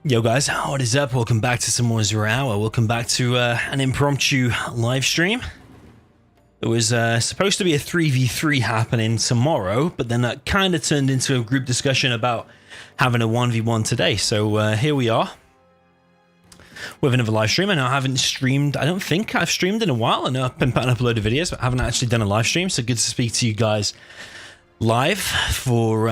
Yo guys, what is up? Welcome back to some more 0 Hour. Welcome back to an impromptu live stream. There was supposed to be a 3v3 happening tomorrow, but then that kind of turned into a group discussion about having a 1v1 today. So here we are with another live stream. I know I haven't streamed, I don't think I've streamed in a while. I know I've been putting up a load of videos, but I haven't actually done a live stream. So good to speak to you guys live for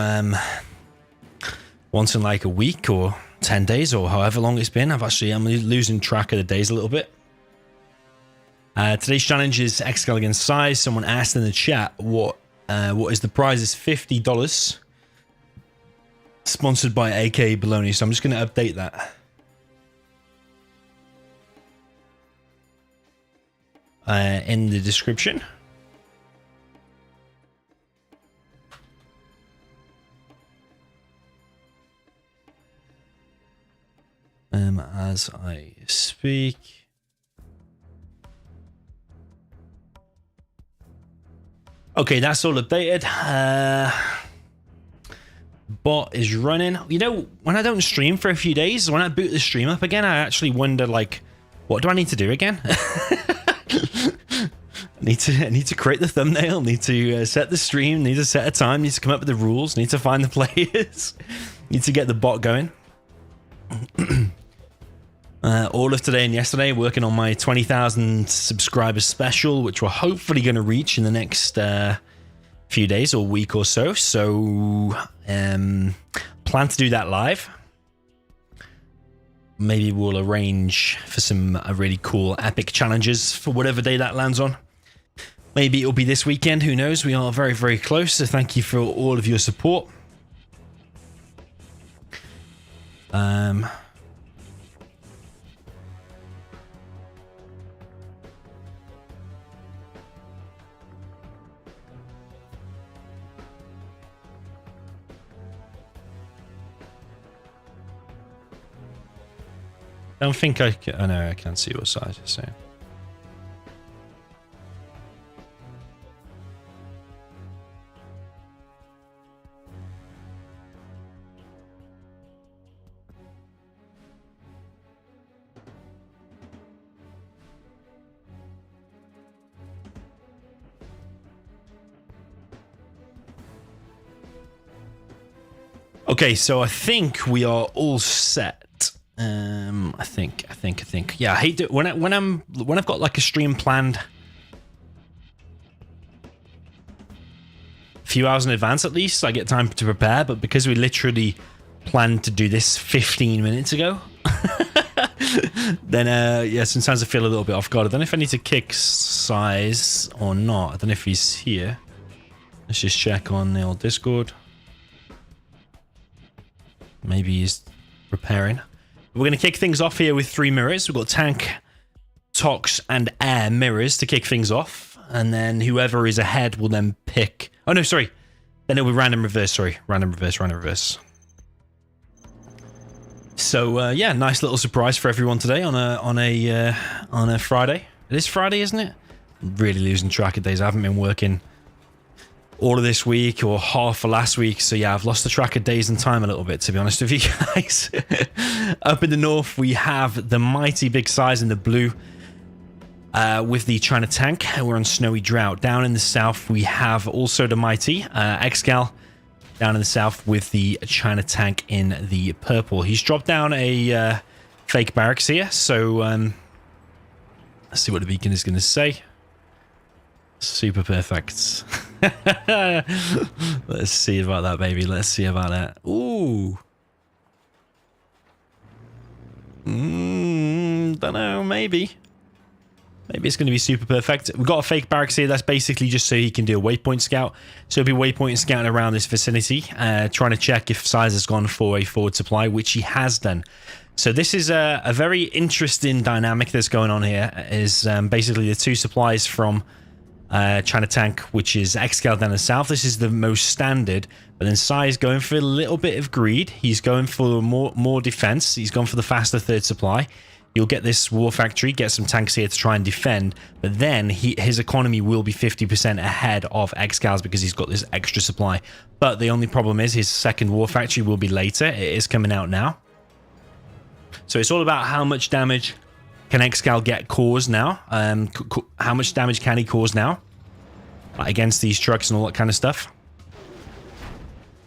once in like a week or 10 days or however long it's been. I'm losing track of the days a little bit. Today's challenge is ExCaL against SiZe. Someone asked in the chat what is the prize. Is $50, sponsored by AK Baloney. So I'm just going to update that. In the description. As I speak. Okay, that's all updated. Bot is running. You know, when I don't stream for a few days, when I boot the stream up again, I actually wonder, like, what do I need to do again? I need to create the thumbnail, need to set the stream, need to set a time, need to come up with the rules, need to find the players, need to get the bot going. All of today and yesterday working on my 20,000 subscribers special, which we're hopefully going to reach in the next few days or week or so. So plan to do that live. Maybe we'll arrange for some really cool epic challenges for whatever day that lands on. Maybe it'll be this weekend, who knows. We are very, very close, so thank you for all of your support. I don't think I can. Oh no, I can't see what side it's saying. Okay, so I think we are all set. I think. Yeah, I hate it when I've got like a stream planned a few hours in advance at least, I get time to prepare. But because we literally planned to do this 15 minutes ago, then yeah, sometimes I feel a little bit off guard. I don't know if I need to kick SiZe or not. I don't know if he's here. Let's just check on the old Discord. Maybe he's preparing. We're going to kick things off here with 3 mirrors. We've got tank, tox, and air mirrors to kick things off. And then whoever is ahead will then pick... Oh, no, sorry. Then it'll be random reverse. Sorry, random reverse. So, yeah, nice little surprise for everyone today on a Friday. It is Friday, isn't it? I'm really losing track of days. I haven't been working all of this week or half of last week, so yeah, I've lost the track of days and time a little bit, to be honest with you guys. Up in the north we have the mighty big SiZe in the blue with the China tank. We're on Snowy Drought. Down in the south we have also the mighty ExCaL down in the south with the China tank in the purple. He's dropped down a fake barracks here, so let's see what the beacon is going to say. Super perfect. Let's see about that, baby. Let's see about that. Ooh. Don't know. Maybe it's going to be super perfect. We've got a fake barracks here. That's basically just so he can do a waypoint scout. So he'll be waypointing scouting around this vicinity, trying to check if SiZe has gone for a forward supply, which he has done. So this is a very interesting dynamic that's going on here. Is basically the 2 supplies from China tank, which is ExCaL down the south. This is the most standard, but then SiZe going for a little bit of greed. He's going for more defense. He's gone for the faster third supply. You'll get this war factory, get some tanks here to try and defend, but then his economy will be 50% ahead of ExCal's because he's got this extra supply. But the only problem is his second war factory will be later. It is coming out now. So it's all about how much damage can ExCaL get caused now. How much damage can he cause now against these trucks and all that kind of stuff.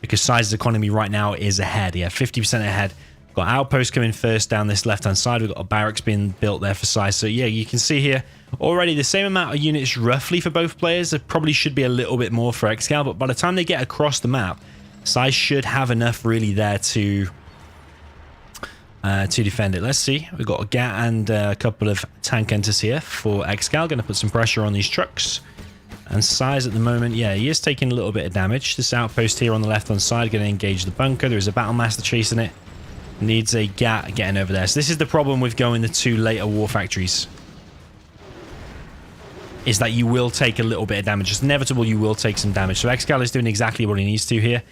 Because SiZe's economy right now is ahead. Yeah, 50% ahead. Got outposts coming first down this left-hand side. We've got a barracks being built there for SiZe. So yeah, you can see here already the same amount of units roughly for both players. There probably should be a little bit more for ExCaL, but by the time they get across the map, SiZe should have enough really there to defend it. Let's see. We've got a GAT and a couple of tank hunters here for ExCaL. Going to put some pressure on these trucks. And SiZe at the moment, yeah, he is taking a little bit of damage. This outpost here on the left-hand side going to engage the bunker. There is a Battle Master chasing it. Needs a GAT getting over there. So this is the problem with going the two later war factories. Is that you will take a little bit of damage. It's inevitable you will take some damage. So ExCaL is doing exactly what he needs to here.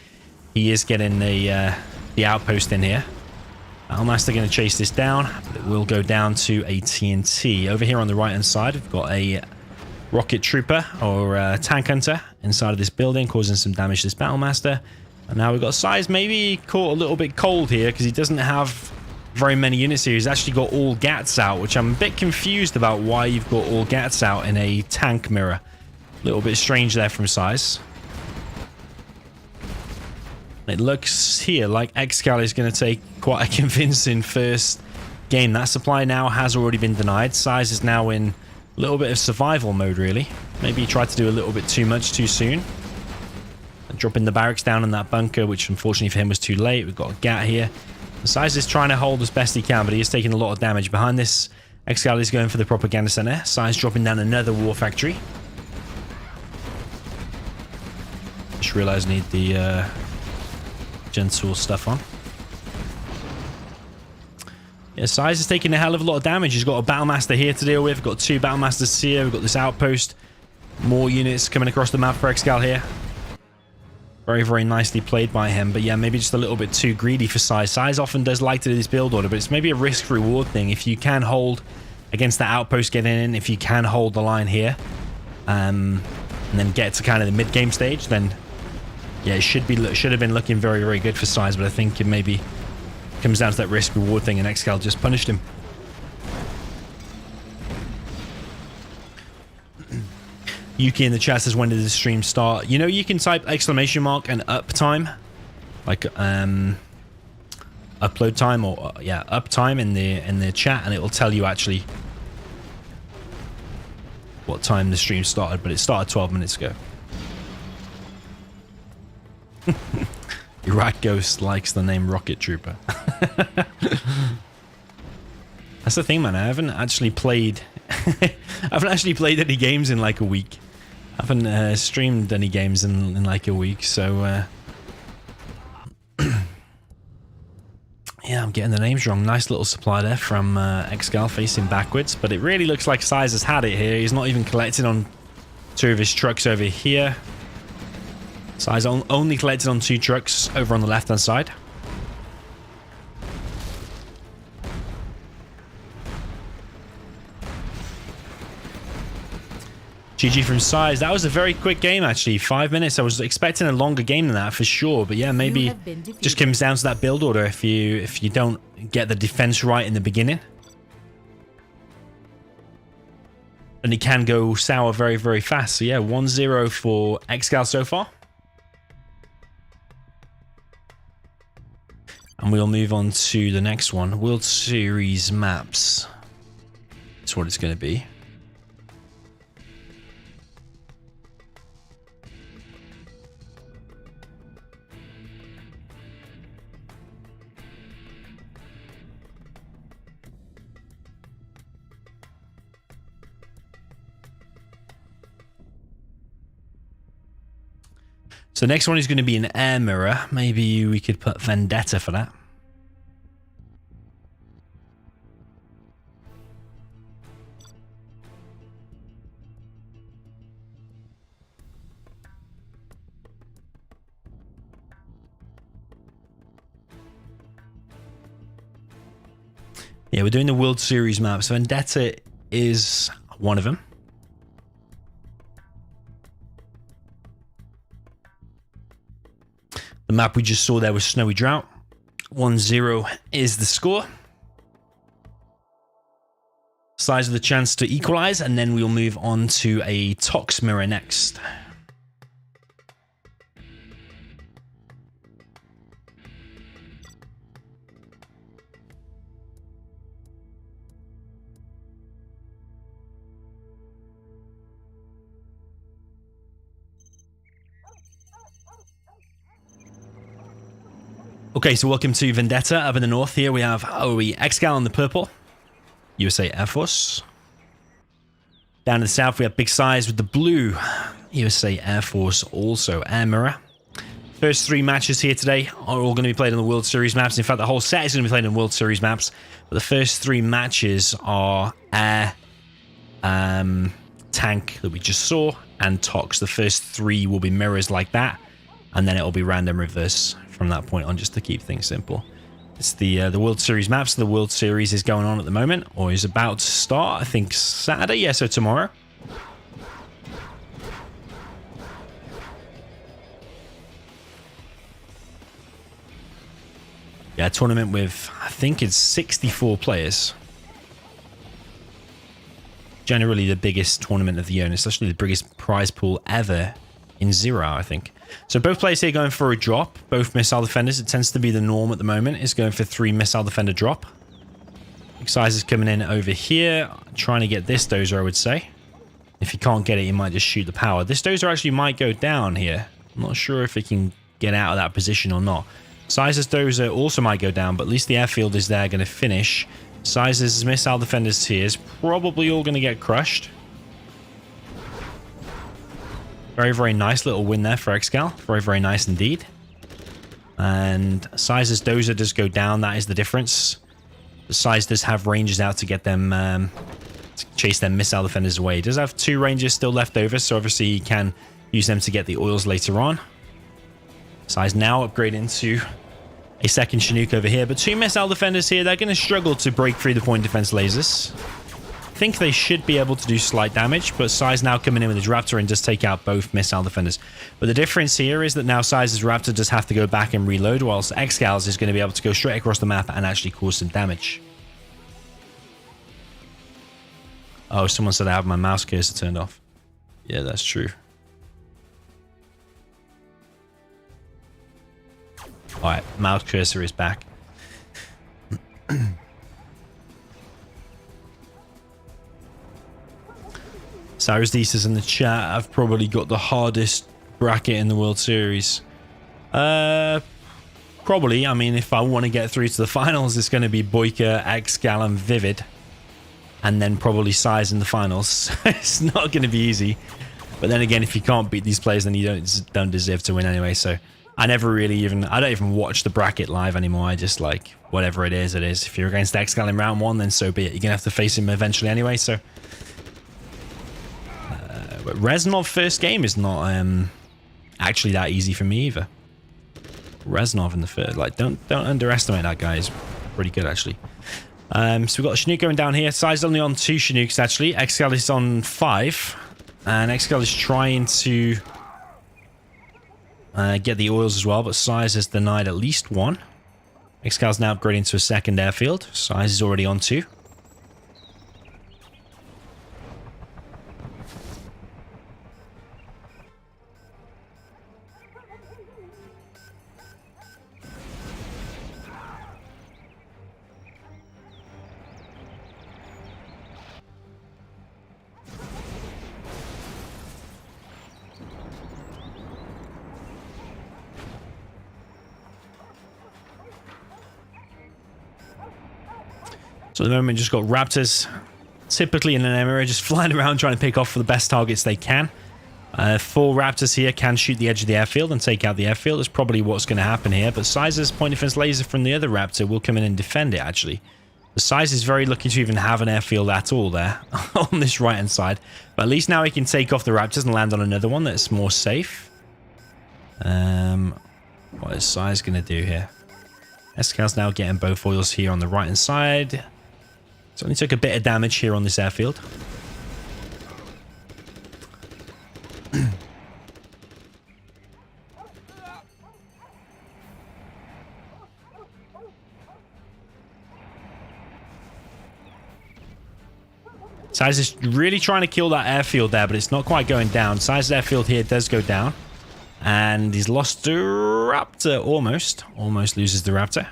He is getting the outpost in here. Battle Master going to chase this down. But it will go down to a TNT. Over here on the right-hand side, we've got a rocket trooper or tank hunter inside of this building, causing some damage to this Battle Master. And now we've got SiZe maybe caught a little bit cold here because he doesn't have very many units here. He's actually got all GATs out, which I'm a bit confused about why you've got all GATs out in a tank mirror. A little bit strange there from SiZe. It looks here like ExCaL is going to take quite a convincing first game. That supply now has already been denied. SiZe is now in a little bit of survival mode, really. Maybe he tried to do a little bit too much too soon. And dropping the barracks down in that bunker, which unfortunately for him was too late. We've got a GAT here. SiZe is trying to hold as best he can, but he is taking a lot of damage. Behind this, ExCaL is going for the propaganda center. SiZe dropping down another war factory. Just realized I need the gentle stuff on. Yeah, SiZe is taking a hell of a lot of damage. He's got a Battle Master here to deal with. We've got two Battle Masters here. We've got this outpost. More units coming across the map for ExCaL here. Very, very nicely played by him. But yeah, maybe just a little bit too greedy for SiZe. SiZe often does like to do this build order, but it's maybe a risk-reward thing. If you can hold against that outpost getting in, if you can hold the line here, and then get to kind of the mid-game stage, then yeah, it should have been looking very, very good for SiZe. But I think it maybe comes down to that risk-reward thing, and ExCaL just punished him. Yuki in the chat says, when did the stream start? You know, you can type exclamation mark and uptime, like upload time, or yeah, uptime in the chat, and it will tell you actually what time the stream started. But it started 12 minutes ago. Iraq Ghost likes the name Rocket Trooper. That's the thing, man. I haven't actually played any games in like a week. I haven't streamed any games in like a week, so yeah, I'm getting the names wrong. Nice little supply there from ExCaL facing backwards, but it really looks like SiZe has had it here. He's not even collected on two of his trucks over here. SiZe only collected on two trucks over on the left-hand side. GG from SiZe. That was a very quick game, actually. 5 minutes. I was expecting a longer game than that for sure, but yeah, maybe just comes down to that build order. If you don't get the defense right in the beginning, and it can go sour very, very fast. So yeah, 1-0 for ExCaL so far. And we'll move on to the next one. World Series maps. That's what it's going to be. So the next one is going to be an air mirror. Maybe we could put Vendetta for that. Yeah, we're doing the World Series maps. So Vendetta is one of them. The map we just saw there was Snowy Drought. 1-0 is the score. SiZe with a chance to equalize, and then we'll move on to a Tox mirror next. Okay, so welcome to Vendetta up in the north. Here we have ExCaL in the purple, USA Air Force. Down in the south we have Big SiZe with the blue, USA Air Force, also Air Mirror. First 3 matches here today are all going to be played on the World Series maps. In fact, the whole set is going to be played on World Series maps. But the first 3 matches are Air, Tank that we just saw, and Tox. The first 3 will be mirrors like that, and then it will be random reverse from that point on, just to keep things simple. It's the World Series maps. The World Series is going on at the moment, or is about to start. I think Saturday, yeah, so tomorrow. Yeah, a tournament with, I think it's 64 players. Generally the biggest tournament of the year, and especially the biggest prize pool ever in 0 hour, I think. So both players here going for a drop, both missile defenders. It tends to be the norm at the moment, is going for 3 missile defender drop. SiZe is coming in over here, trying to get this dozer, I would say. If you can't get it, you might just shoot the power. This dozer actually might go down here. I'm not sure if it can get out of that position or not. SiZe's dozer also might go down, but at least the airfield is there, going to finish. SiZe's missile defenders here is probably all going to get crushed. Very, very nice little win there for ExCaL. Very, very nice indeed. And SiZe's dozer does go down. That is the difference. SiZe does have rangers out to get them, to chase their missile defenders away. He does have 2 rangers still left over, so obviously he can use them to get the oils later on. SiZe now upgrading to a second Chinook over here, but 2 missile defenders here. They're going to struggle to break through the point defense lasers. I think they should be able to do slight damage, but SiZe now coming in with his Raptor and does take out both missile defenders. But the difference here is that now SiZe's Raptor does have to go back and reload, whilst ExCaL's is going to be able to go straight across the map and actually cause some damage. Oh, someone said I have my mouse cursor turned off. Yeah, that's true. Alright, mouse cursor is back. Cyrus D says in the chat, I've probably got the hardest bracket in the World Series. Probably. I mean, if I want to get through to the finals, it's going to be Boyka, ExCaL, and Vivid. And then probably SiZe in the finals. It's not going to be easy. But then again, if you can't beat these players, then you don't deserve to win anyway. So I never really even... I don't even watch the bracket live anymore. I just like, whatever it is, it is. If you're against ExCaL in round 1, then so be it. You're going to have to face him eventually anyway, so... But Reznov first game is not actually that easy for me either. Reznov in the first, like, don't underestimate that guy. He's pretty good actually. So we've got a Chinook going down here. SiZe only on 2 Chinooks actually. ExCaL is on 5, and ExCaL is trying to get the oils as well, but SiZe has denied at least 1. ExCaL's now upgrading to a second airfield. SiZe is already on 2. So at the moment, just got Raptors, typically in an area, just flying around trying to pick off for the best targets they can. 4 Raptors here can shoot the edge of the airfield and take out the airfield. That's probably what's going to happen here. But SiZe's point defense laser from the other Raptor will come in and defend it, actually. The SiZe is very lucky to even have an airfield at all there on this right-hand side. But at least now he can take off the Raptors and land on another one that's more safe. What is SiZe going to do here? ExCaL's now getting both oils here on the right-hand side. So only took a bit of damage here on this airfield. SiZe is really trying to kill that airfield there, but it's not quite going down. SiZe's airfield here does go down. And he's lost the Raptor, almost. Almost loses the Raptor.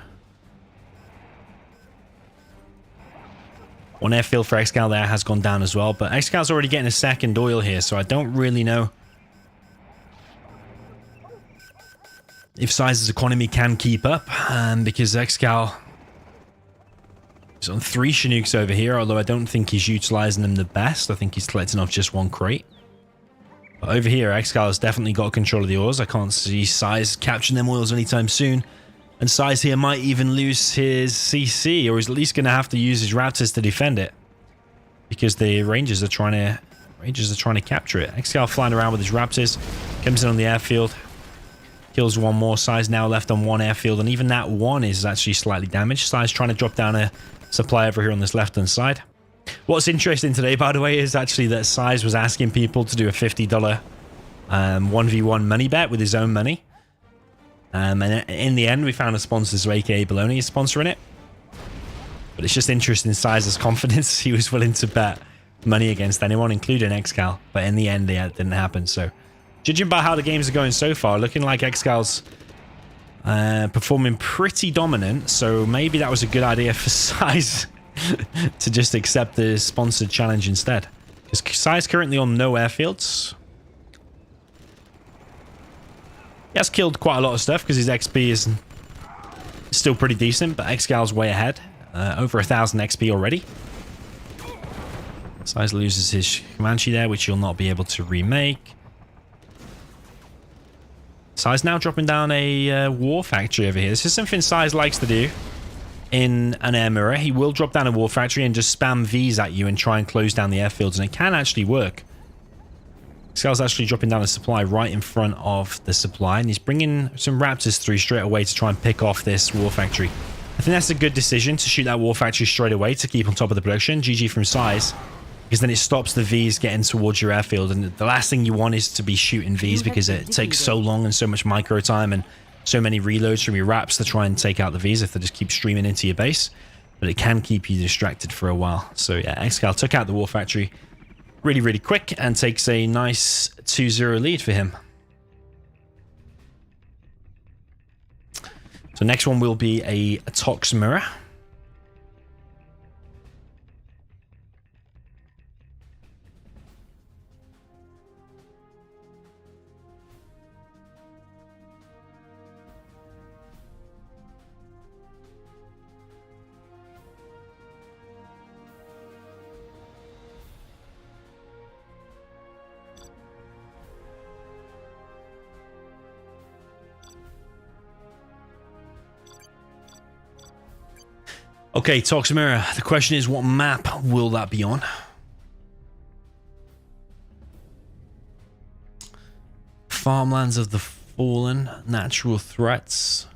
One airfield for ExCaL there has gone down as well, but ExCal's already getting a second oil here, so I don't really know if SiZe's economy can keep up, because ExCaL is on 3 Chinooks over here, although I don't think he's utilizing them the best. I think he's collecting off just 1 crate. But over here, ExCaL has definitely got control of the oils. I can't see SiZe capturing them oils anytime soon. And SiZe here might even lose his CC, or he's at least going to have to use his Raptors to defend it, because the Rangers are trying to capture it. ExCaL flying around with his Raptors, comes in on the airfield, kills 1 more. SiZe now left on 1 airfield, and even that 1 is actually slightly damaged. SiZe trying to drop down a supply over here on this left-hand side. What's interesting today, by the way, is actually that SiZe was asking people to do a $50 1v1 money bet with his own money. And in the end, we found a sponsor, so AKA Baloney is sponsoring it. But it's just interesting, SiZe's confidence. He was willing to bet money against anyone, including ExCaL. But in the end, it didn't happen. So, judging by how the games are going so far, looking like ExCal's performing pretty dominant. So maybe that was a good idea for SiZe to just accept the sponsored challenge instead. Because SiZe currently on no airfields. He has killed quite a lot of stuff because his XP is still pretty decent, but ExCal's way ahead. Over 1,000 XP already. SiZe loses his Comanche there, which he'll not be able to remake. SiZe now dropping down a war factory over here. This is something SiZe likes to do in an air mirror. He will drop down a war factory and just spam Vs at you and try and close down the airfields, and it can actually work. ExCal's actually dropping down a supply right in front of the supply, and he's bringing some Raptors through straight away to try and pick off this war factory. I think that's a good decision to shoot that war factory straight away to keep on top of the production. GG from SiZe, because then it stops the Vs getting towards your airfield, and the last thing you want is to be shooting Vs because it takes so long and so much micro time and so many reloads from your Raps to try and take out the Vs if they just keep streaming into your base. But it can keep you distracted for a while. So yeah, ExCaL took out the war factory really, really quick and takes a nice 2-0 lead for him. So next one will be a Tox Mirror. Okay, Tox Mirror. The question is, what map will that be on? Farmlands of the Fallen, Natural Threats.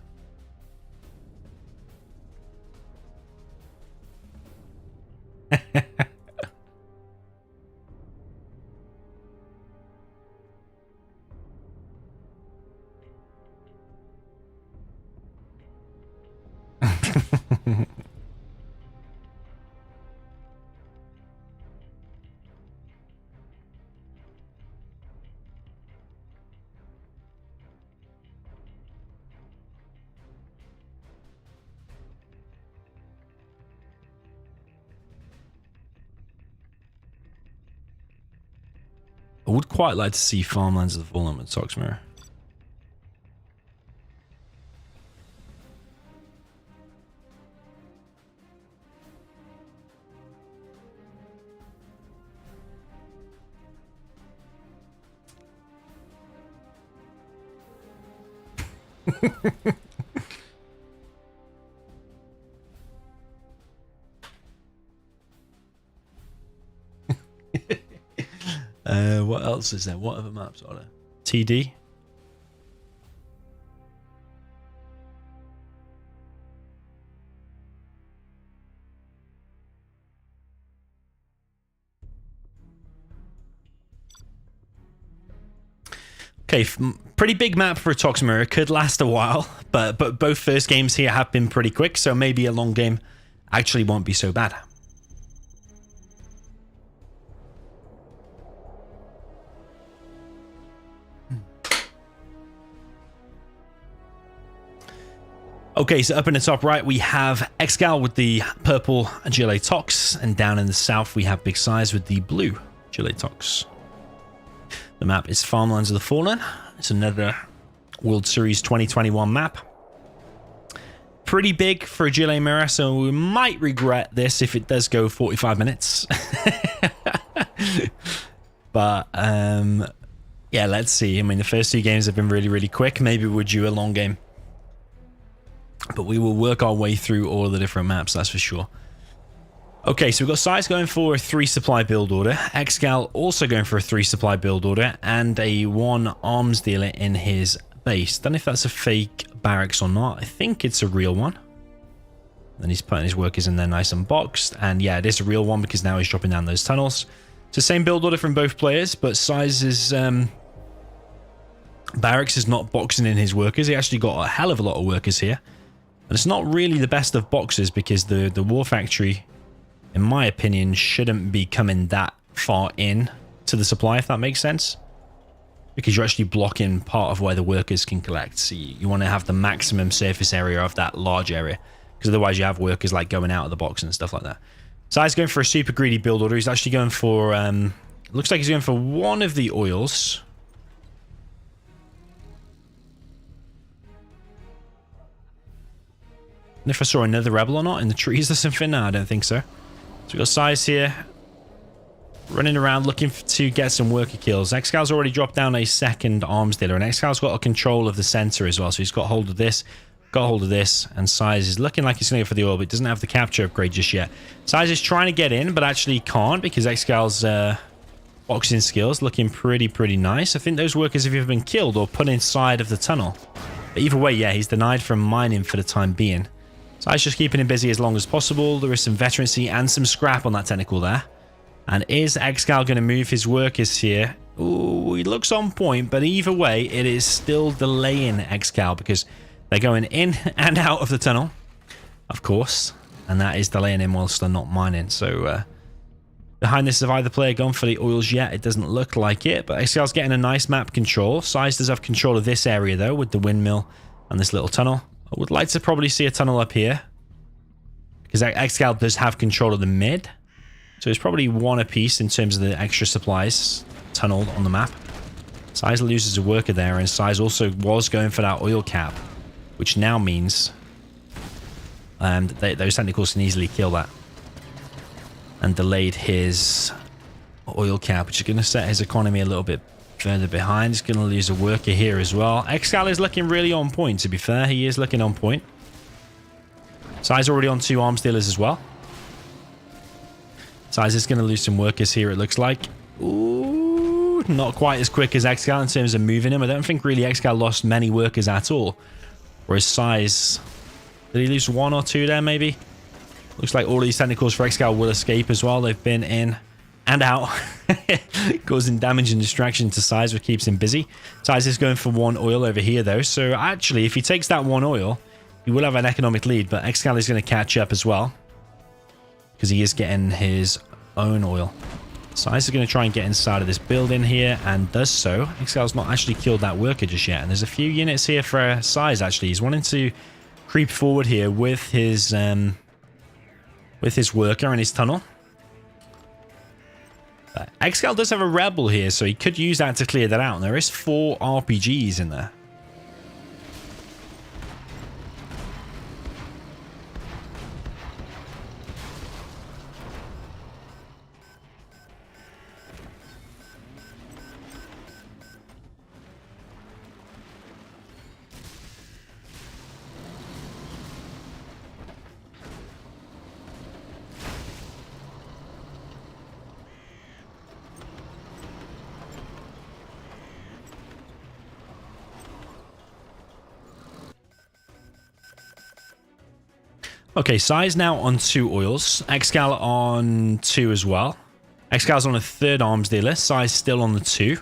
I would quite like to see Farmlands of the Fallen with Tox Mirror. What else is there? What other maps are there? TD? Okay, pretty big map for a Tox Mirror. Could last a while, but both first games here have been pretty quick, so maybe a long game actually won't be so bad. Okay, so up in the top right, we have ExCaL with the purple GLA Tox, and down in the south, we have Big SiZe with the blue GLA Tox. The map is Farmlands of the Fallen. It's another World Series 2021 map. Pretty big for a GLA mirror, so we might regret this if it does go 45 minutes. But, yeah, let's see. I mean, the first 2 games have been really, really quick. Maybe we'll do a long game. But we will work our way through all of the different maps, that's for sure. Okay, so we've got SiZe going for a 3 supply build order. ExCaL also going for a 3 supply build order. And a 1 arms dealer in his base. Don't know if that's a fake barracks or not. I think it's a real one. Then he's putting his workers in there nice and boxed. And yeah, it is a real one because now he's dropping down those tunnels. It's the same build order from both players, but SiZe's barracks is not boxing in his workers. He actually got a hell of a lot of workers here. And it's not really the best of boxes because the war factory, in my opinion, shouldn't be coming that far in to the supply, if that makes sense. Because you're actually blocking part of where the workers can collect. So you want to have the maximum surface area of that large area. Because otherwise you have workers like going out of the box and stuff like that. So he's going for a super greedy build order. He's actually going for, looks like he's going for one of the oils. And if I saw another rebel or not in the trees or something, no, I don't think so. So we've got SiZe here, running around looking to get some worker kills. ExCaL's already dropped down a second arms dealer, and ExCaL's got a control of the center as well. So he's got hold of this, got hold of this, and SiZe is looking like he's going to go for the oil, but doesn't have the capture upgrade just yet. SiZe is trying to get in, but actually can't because ExCaL's boxing skills looking pretty nice. I think those workers have either been killed or put inside of the tunnel. But either way, yeah, he's denied from mining for the time being. SiZe's just keeping him busy as long as possible. There is some veterancy and some scrap on that technical there. And is ExCaL going to move his workers here? Ooh, he looks on point, but either way, it is still delaying ExCaL because they're going in and out of the tunnel, of course, and that is delaying him whilst they're not mining. So behind this, have either player gone for the oils yet? It doesn't look like it, but ExCaL's getting a nice map control. SiZe does have control of this area though, with the windmill and this little tunnel. I would like to probably see a tunnel up here because ExCaL does have control of the mid. So it's probably one apiece in terms of the extra supplies tunneled on the map. SiZe loses a worker there, and SiZe also was going for that oil cap, which now means those tentacles can easily kill that. And delayed his oil cap, which is going to set his economy a little bit further behind. He's going to lose a worker here as well. ExCaL is looking really on point, to be fair. He is looking on point. SiZe already on 2 arms dealers as well. SiZe is going to lose some workers here, it looks like. Ooh, not quite as quick as ExCaL in terms of moving him. I don't think really ExCaL lost many workers at all. Whereas SiZe, did he lose 1 or 2 there maybe? Looks like all these tentacles for ExCaL will escape as well. They've been in and out, causing damage and distraction to SiZe, which keeps him busy. SiZe is going for 1 oil over here though. So actually, if he takes that 1 oil, he will have an economic lead, but ExCaL is going to catch up as well, because he is getting his own oil. SiZe is going to try and get inside of this building here, and does so. ExCaL's not actually killed that worker just yet, and there's a few units here for SiZe actually. He's wanting to creep forward here with his worker and his tunnel. ExCaL does have a rebel here, so he could use that to clear that out, and there is 4 RPGs in there. Okay, SiZe now on 2 oils. ExCaL on 2 as well. ExCaL's on a 3rd arms dealer. SiZe still on the 2.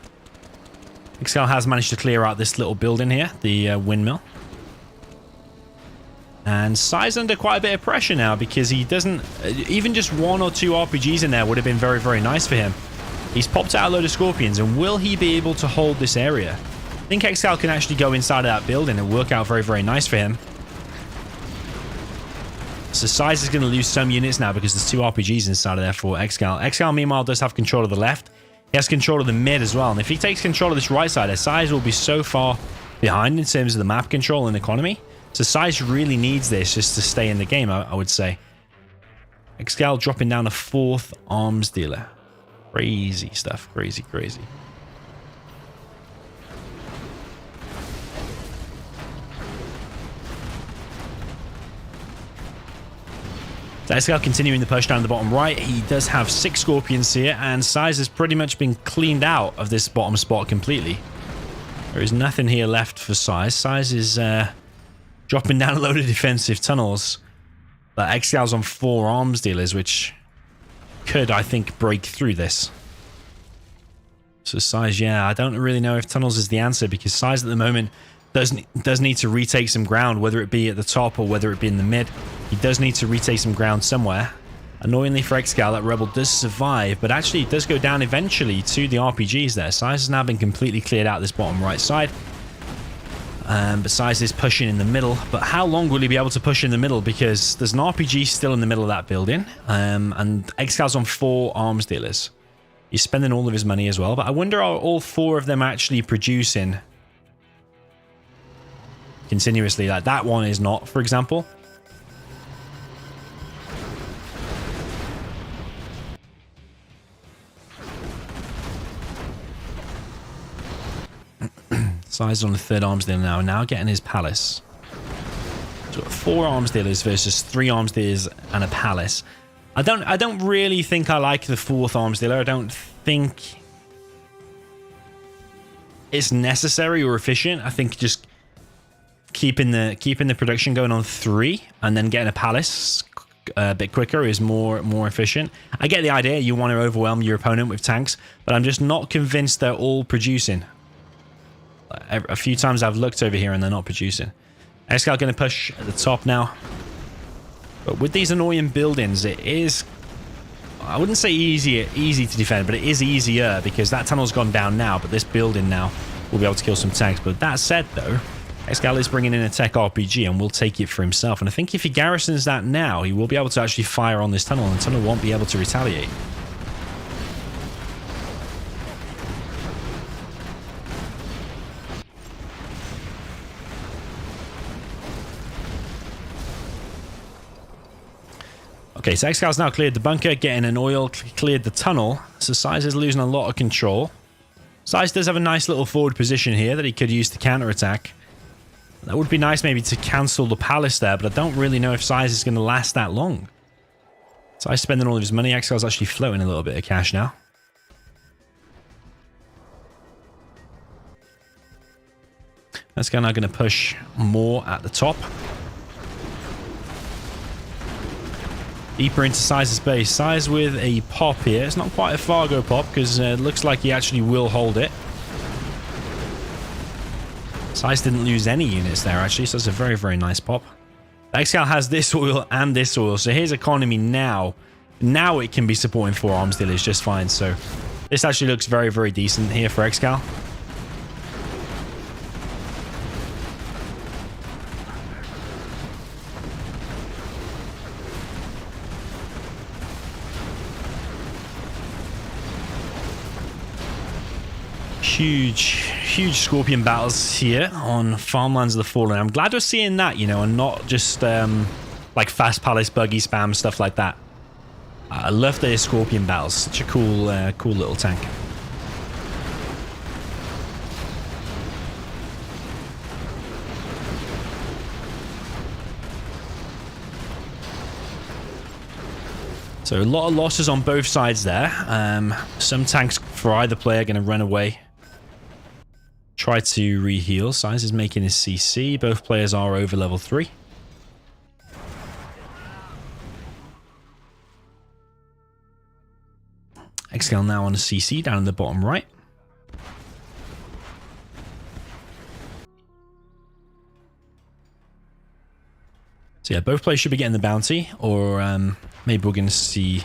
ExCaL has managed to clear out this little building here, the windmill. And SiZe under quite a bit of pressure now because he doesn't... even just 1 or 2 RPGs in there would have been very nice for him. He's popped out a load of scorpions, and will he be able to hold this area? I think ExCaL can actually go inside of that building and work out very nice for him. So SiZe is going to lose some units now because there's 2 RPGs inside of there for ExCaL. ExCaL, meanwhile, does have control of the left. He has control of the mid as well. And if he takes control of this right side, SiZe will be so far behind in terms of the map control and economy. So SiZe really needs this just to stay in the game, I would say. ExCaL dropping down a 4th arms dealer. Crazy stuff. Crazy, crazy. So ExCaL continuing the push down the bottom right. He does have 6 Scorpions here, and SiZe has pretty much been cleaned out of this bottom spot completely. There is nothing here left for SiZe. SiZe is dropping down a load of defensive tunnels. But ExCal's on 4 arms dealers, which could, I think, break through this. So SiZe, yeah, I don't really know if tunnels is the answer, because SiZe at the moment does need to retake some ground, whether it be at the top or whether it be in the mid. He does need to retake some ground somewhere. Annoyingly for ExCaL, that Rebel does survive, but actually it does go down eventually to the RPGs there. SiZe has now been completely cleared out this bottom right side. But SiZe is pushing in the middle. But how long will he be able to push in the middle? Because there's an RPG still in the middle of that building. And ExCal's on 4 arms dealers. He's spending all of his money as well. But I wonder, are all 4 of them actually producing continuously? Like that one is not, for example. SiZe on the 3rd arms dealer now getting his palace. So 4 arms dealers versus 3 arms dealers and a palace. I don't really think I like the 4th arms dealer. I don't think it's necessary or efficient. I think just keeping the production going on 3 and then getting a palace a bit quicker is more efficient. I get the idea. You want to overwhelm your opponent with tanks, but I'm just not convinced they're all producing. A few times I've looked over here and they're not producing. ExCaL going to push at the top now. But with these annoying buildings, it is, I wouldn't say easy to defend, but it is easier because that tunnel's gone down now, but this building now will be able to kill some tanks. But that said, though, ExCaL is bringing in a tech RPG and will take it for himself. And I think if he garrisons that now, he will be able to actually fire on this tunnel, and the tunnel won't be able to retaliate. Okay, so ExCal's now cleared the bunker, getting an oil, cleared the tunnel. So SiZe is losing a lot of control. SiZe does have a nice little forward position here that he could use to counterattack. That would be nice maybe to cancel the palace there, but I don't really know if SiZe is going to last that long. SiZe spending all of his money. ExCal's actually floating a little bit of cash now. ExCal now going to push more at the top. Deeper into SiZe's base. SiZe with a pop here. It's not quite a Fargo pop because it looks like he actually will hold it. SiZe didn't lose any units there actually, so it's a very, very nice pop. ExCaL has this oil and this oil, so his economy now it can be supporting 4 arms dealers just fine. So this actually looks very, very decent here for ExCaL. Huge Scorpion battles here on Farmlands of the Fallen. I'm glad we're seeing that, you know, and not just like fast palace buggy spam, stuff like that. I love the Scorpion battles. Such a cool little tank. So a lot of losses on both sides there. Some tanks for either player are going to run away. Try to re-heal. SiZe is making his CC. Both players are over level 3. ExCaL now on a CC down in the bottom right. So yeah, both players should be getting the bounty, or maybe we're going to see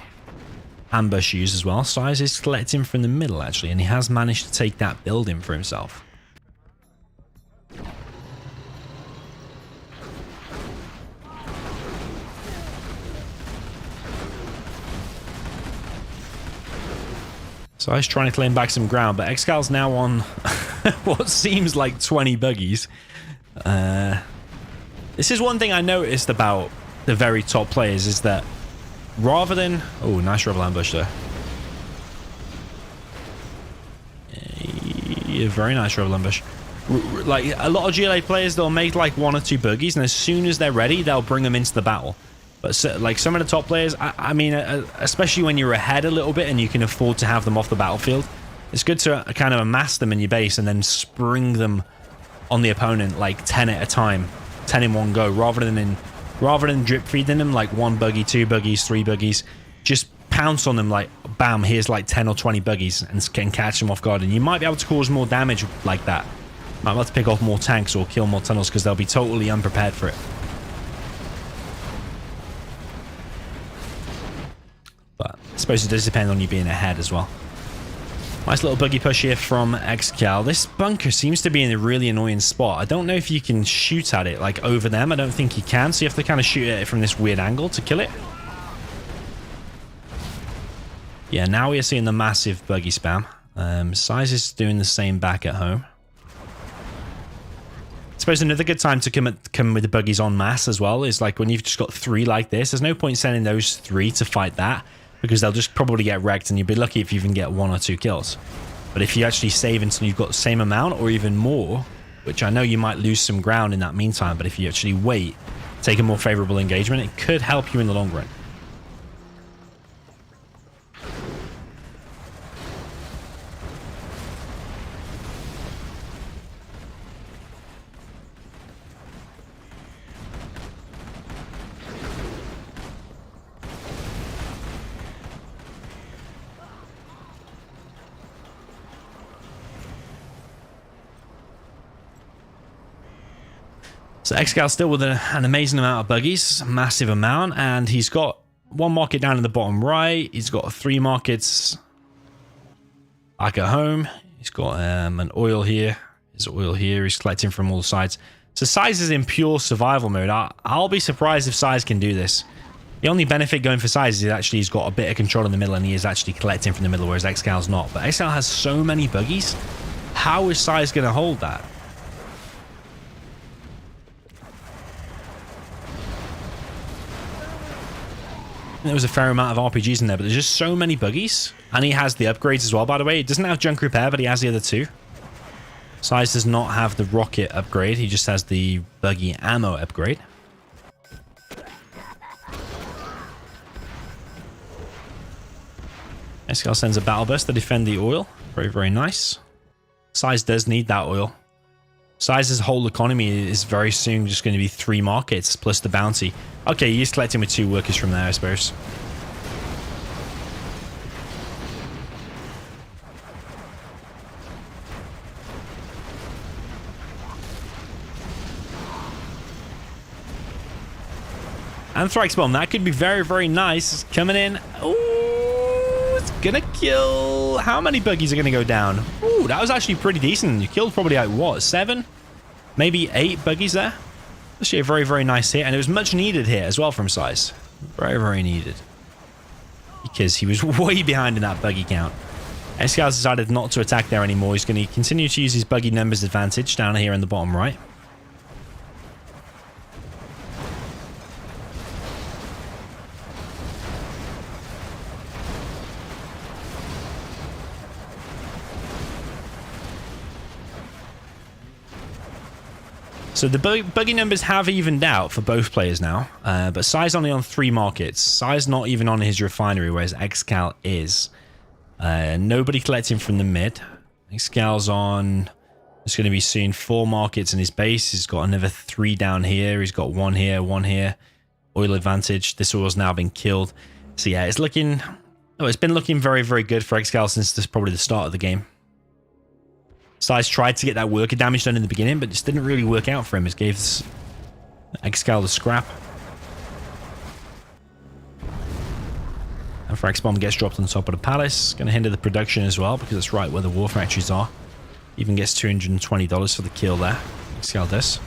ambush use as well. SiZe is collecting from the middle actually, and he has managed to take that building for himself. So I was trying to claim back some ground, but ExCaL's now on what seems like 20 buggies. This is one thing I noticed about the very top players is that rather than... Oh, nice rebel ambush there. Yeah, very nice rebel ambush. Like, a lot of GLA players, they'll make like 1 or 2 buggies, and as soon as they're ready, they'll bring them into the battle. But so, like some of the top players, I mean, especially when you're ahead a little bit and you can afford to have them off the battlefield, it's good to kind of amass them in your base and then spring them on the opponent like 10 at a time, 10 in one go, rather than drip feeding them like 1 buggy, 2 buggies, 3 buggies. Just pounce on them like, bam, here's like 10 or 20 buggies and can catch them off guard. And you might be able to cause more damage like that. Might be able to pick off more tanks or kill more tunnels because they'll be totally unprepared for it. But I suppose it does depend on you being ahead as well. Nice little buggy push here from ExCaL. This bunker seems to be in a really annoying spot. I don't know if you can shoot at it like over them. I don't think you can. So you have to kind of shoot at it from this weird angle to kill it. Yeah, now we are seeing the massive buggy spam. SiZe is doing the same back at home. I suppose another good time to come with the buggies en masse as well is like when you've just got 3 like this. There's no point sending those 3 to fight that, because they'll just probably get wrecked and you'll be lucky if you even get 1 or 2 kills. But if you actually save until you've got the same amount or even more, which I know you might lose some ground in that meantime, but if you actually wait, take a more favorable engagement, it could help you in the long run. So ExCaL still with an amazing amount of buggies, massive amount, and he's got 1 market down in the bottom right. He's got 3 markets back at home. He's got an oil here. There's oil here. He's collecting from all sides. So SiZe is in pure survival mode. I'll be surprised if SiZe can do this. The only benefit going for SiZe is actually he's got a bit of control in the middle and he is actually collecting from the middle, whereas ExCaL's not. But ExCaL has so many buggies. How is SiZe going to hold that? There was a fair amount of RPGs in there, but there's just so many buggies. And he has the upgrades as well, by the way. He doesn't have junk repair, but he has the other 2. SiZe does not have the rocket upgrade. He just has the buggy ammo upgrade. ExCaL sends a battle bus to defend the oil. Very, very nice. SiZe does need that oil. SiZe's whole economy is very soon just going to be 3 markets plus the bounty. Okay, he's collecting with 2 workers from there, I suppose. Anthrax bomb, that could be very, very nice. It's coming in. Ooh, it's gonna kill. How many buggies are gonna go down? Ooh, that was actually pretty decent. You killed probably like what, 7? Maybe 8 buggies there. Actually a very, very nice hit, and it was much needed here as well from SiZe. Very, very needed. Because he was way behind in that buggy count. ExCaL decided not to attack there anymore. He's going to continue to use his buggy numbers advantage down here in the bottom right. So the buggy numbers have evened out for both players now, but SiZe only on 3 markets. SiZe not even on his refinery, whereas ExCaL is. Nobody collecting from the mid. ExCal's on, it's going to be soon 4 markets in his base. He's got another 3 down here. He's got 1 here, 1 here. Oil advantage. This oil's now been killed. So yeah, it's looking, oh, it's been looking very, very good for ExCaL since this probably the start of the game. SiZe tried to get that worker damage done in the beginning, but just didn't really work out for him. It gave ExCaL the scrap. And Frax bomb gets dropped on top of the palace. Going to hinder the production as well, because it's right where the war factories are. Even gets $220 for the kill there. ExCaL does.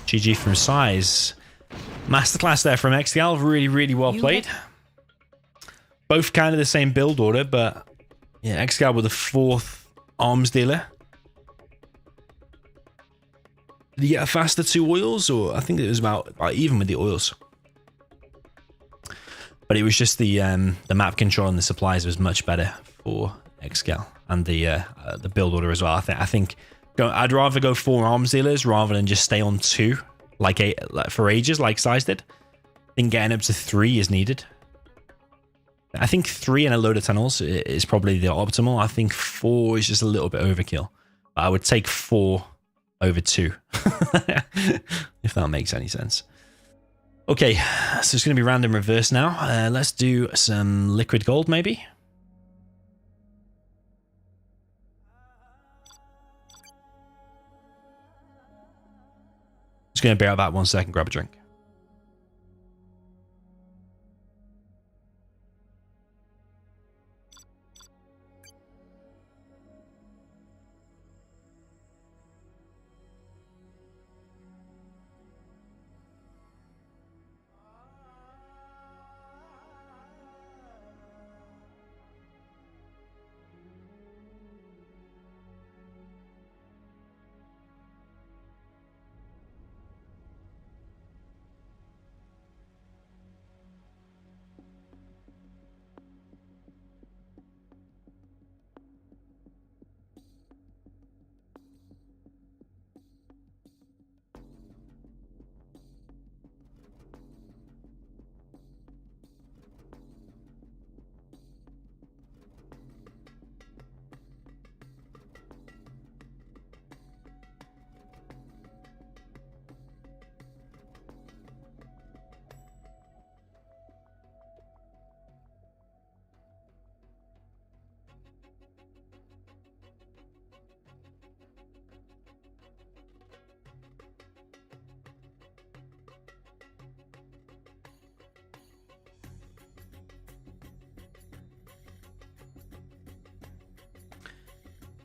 GG from SiZe. Masterclass there from ExCaL. Really, really well played. Both kind of the same build order, but yeah, ExCaL with the 4th arms dealer. Did you get a faster 2 oils, or I think it was about even with the oils? But it was just the map control and the supplies was much better for ExCaL, and the build order as well. I think I'd rather go 4 arms dealers rather than just stay on 2 like for ages like SiZe did. I think getting up to 3 is needed. I think 3 and a load of tunnels is probably the optimal. I think 4 is just a little bit overkill. I would take 4 over 2, if that makes any sense. Okay, so it's going to be random reverse now. Let's do some liquid gold, maybe. Just going to bear out that 1 second, grab a drink.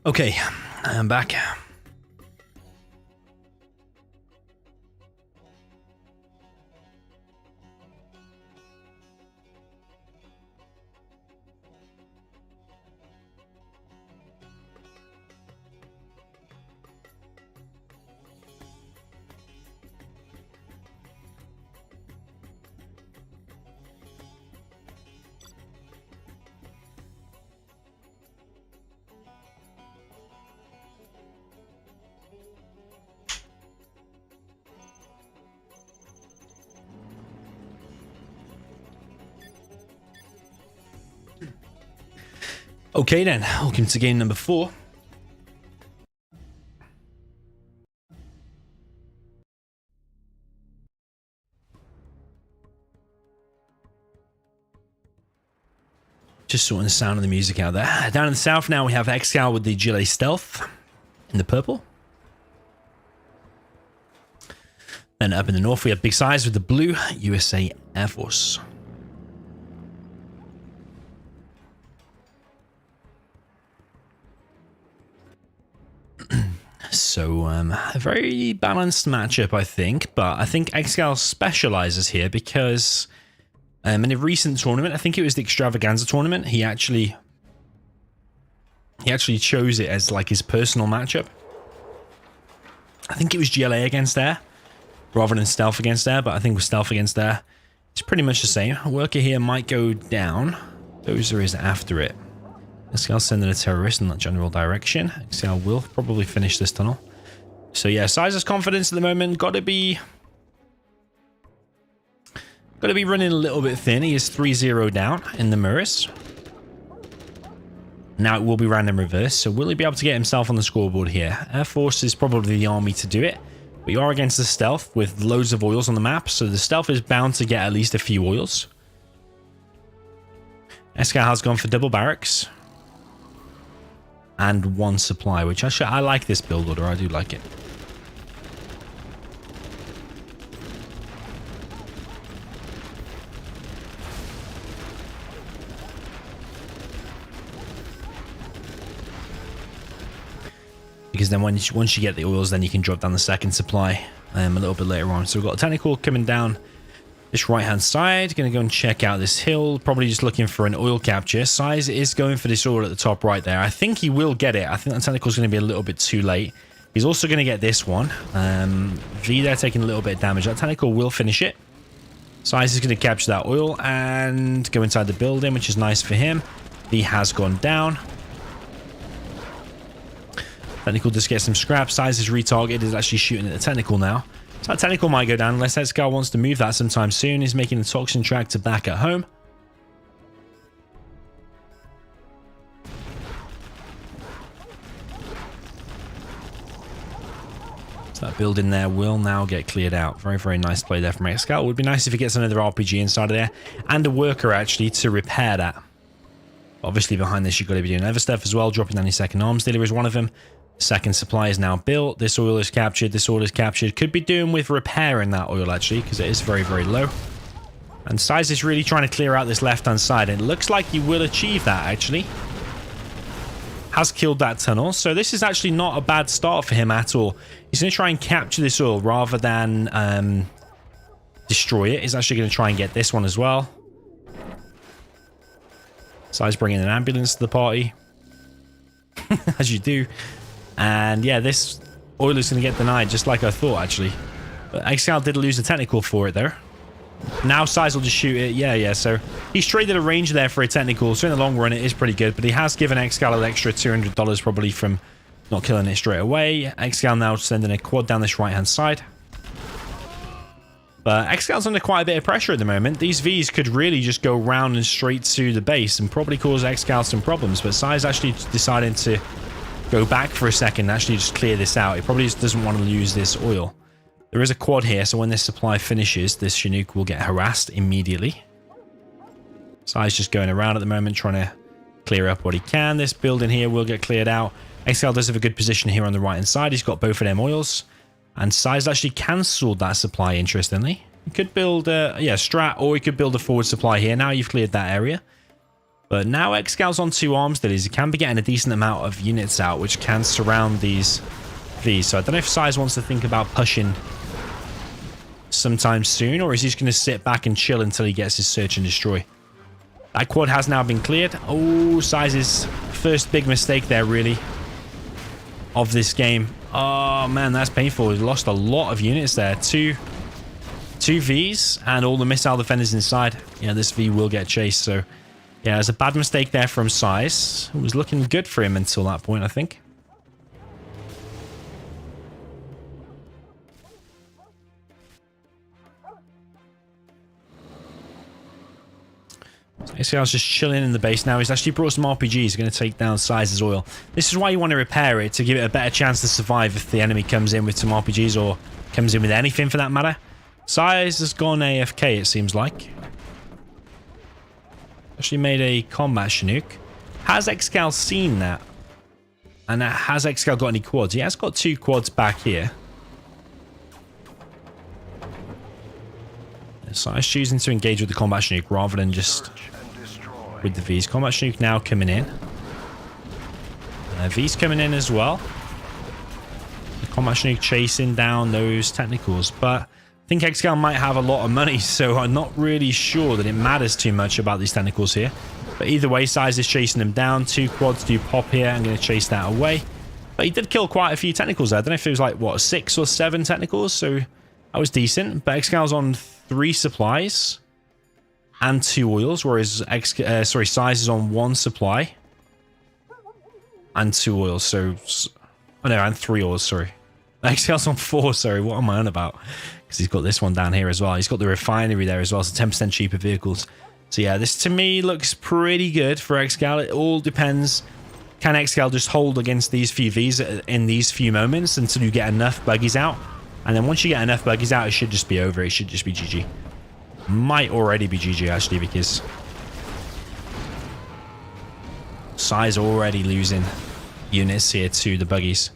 Okay, I'm back. Okay then, welcome to game number 4. Just sorting the sound of the music out there. Down in the south now we have ExCaL with the Gilet Stealth in the purple. Then up in the north we have Big SiZe with the blue USA Air Force. So a very balanced matchup, I think, but I think ExCaL specializes here because in a recent tournament, I think it was the Extravaganza tournament, he actually chose it as like his personal matchup. I think it was GLA against Air rather than Stealth against Air, but I think with Stealth against Air, it's pretty much the same. Worker here might go down. Dozer is after it. ExCaL sending a terrorist in that general direction. ExCaL will probably finish this tunnel. So yeah, SiZe's confidence at the moment got to be running a little bit thin. He is 3-0 down in the mirrors. Now it will be random reverse. So will he be able to get himself on the scoreboard here? Air Force is probably the army to do it. But you are against the Stealth with loads of oils on the map. So the Stealth is bound to get at least a few oils. ExCaL has gone for double barracks. And 1 supply, which I like this build order. I do like it. Because then once you get the oils, then you can drop down the second supply a little bit later on. So we've got a technical coming down this right-hand side. Going to go and check out this hill. Probably just looking for an oil capture. SiZe is going for this oil at the top right there. I think he will get it. I think that tentacle is going to be a little bit too late. He's also going to get this one. V there taking a little bit of damage. That tentacle will finish it. SiZe is going to capture that oil and go inside the building, which is nice for him. V has gone down. Tentacle just gets some scrap. SiZe is retargeted. Is actually shooting at the tentacle now. So that tentacle might go down unless ExCaL wants to move that sometime soon. He's making the toxin tractor back at home. So that building there will now get cleared out. Very, very nice play there from ExCaL. It would be nice if he gets another RPG inside of there and a worker actually to repair that. Obviously behind this you've got to be doing other stuff as well. Dropping down your second arms dealer is one of them. Second supply is now built. This oil is captured. This oil is captured. Could be doing with repairing that oil actually, because it is very, very low. And SiZe is really trying to clear out this left-hand side. And it looks like he will achieve that actually. Has killed that tunnel. So this is actually not a bad start for him at all. He's going to try and capture this oil rather than destroy it. He's actually going to try and get this one as well. SiZe bringing an ambulance to the party. As you do. And yeah, this oil is going to get denied, just like I thought, actually. But ExCaL did lose the technical for it, though. Now SiZe will just shoot it. Yeah. So he's traded a range there for a technical. So in the long run, it is pretty good. But he has given ExCaL an extra $200 probably from not killing it straight away. ExCaL now sending a quad down this right-hand side. But ExCal's under quite a bit of pressure at the moment. These Vs could really just go round and straight to the base and probably cause ExCaL some problems. But SiZe actually decided to go back for a second and actually just clear this out. He probably just doesn't want to lose this oil. There is a quad here, so when this supply finishes, this Chinook will get harassed immediately. SiZe's just going around at the moment, trying to clear up what he can. This building here will get cleared out. ExCaL does have a good position here on the right-hand side. He's got both of them oils. And SiZe actually cancelled that supply, interestingly. He could build a strat, or he could build a forward supply here. Now you've cleared that area. But now ExCal's on 2 arms dealers. He can be getting a decent amount of units out, which can surround these Vs. So I don't know if SiZe wants to think about pushing sometime soon, or is he just going to sit back and chill until he gets his search and destroy. That quad has now been cleared. Oh, SiZe's first big mistake there, really, of this game. Oh, man, that's painful. He lost a lot of units there. Two Vs and all the missile defenders inside. Yeah, this V will get chased, so yeah, it's a bad mistake there from SiZe. It was looking good for him until that point, I think. ExCal's just chilling in the base now. He's actually brought some RPGs. He's going to take down SiZe's oil. This is why you want to repair it, to give it a better chance to survive if the enemy comes in with some RPGs or comes in with anything for that matter. SiZe has gone AFK, it seems like. Actually made a combat Chinook. Has ExCaL seen that? And has ExCaL got any quads? He has got 2 quads back here. SiZe choosing to engage with the combat Chinook rather than just with the Vs. Combat Chinook now coming in. V's coming in as well. The combat Chinook chasing down those technicals. But I think ExCaL might have a lot of money, so I'm not really sure that it matters too much about these technicals here. But either way, SiZe is chasing them down. 2 quads do pop here. I'm going to chase that away. But he did kill quite a few technicals there. I don't know if it was like, what, 6 or 7 technicals? So that was decent. But ExCal's on 3 supplies and 2 oils, whereas SiZe is on 1 supply and 2 oils. So, oh no, and 3 oils, sorry. ExCal's on 4, sorry. What am I on about? Because he's got this one down here as well. He's got the refinery there as well, so 10% cheaper vehicles. So yeah, this to me looks pretty good for ExCaL. It all depends. Can ExCaL just hold against these few Vs in these few moments until you get enough buggies out? And then once you get enough buggies out, it should just be over. It should just be GG. Might already be GG, actually, because SiZe already losing units here to the buggies.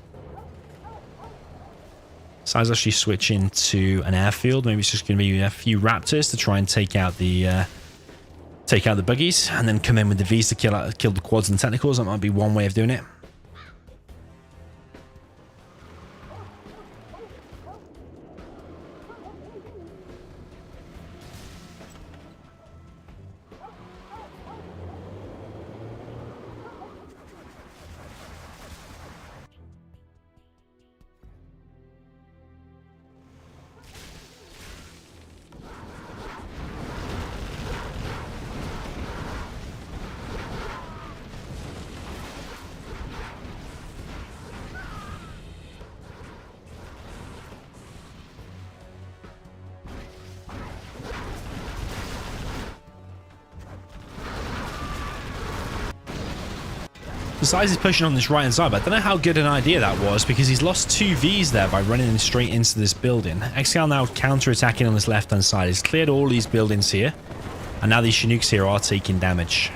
SiZe actually switching to an airfield. Maybe it's just going to be a few Raptors to try and take out the buggies, and then come in with the Vs to kill the quads and technicals. That might be one way of doing it. So SiZe is pushing on this right-hand side, but I don't know how good an idea that was because he's lost 2 Vs there by running in straight into this building. ExCaL now counter-attacking on this left-hand side. He's cleared all these buildings here, and now these Chinooks here are taking damage.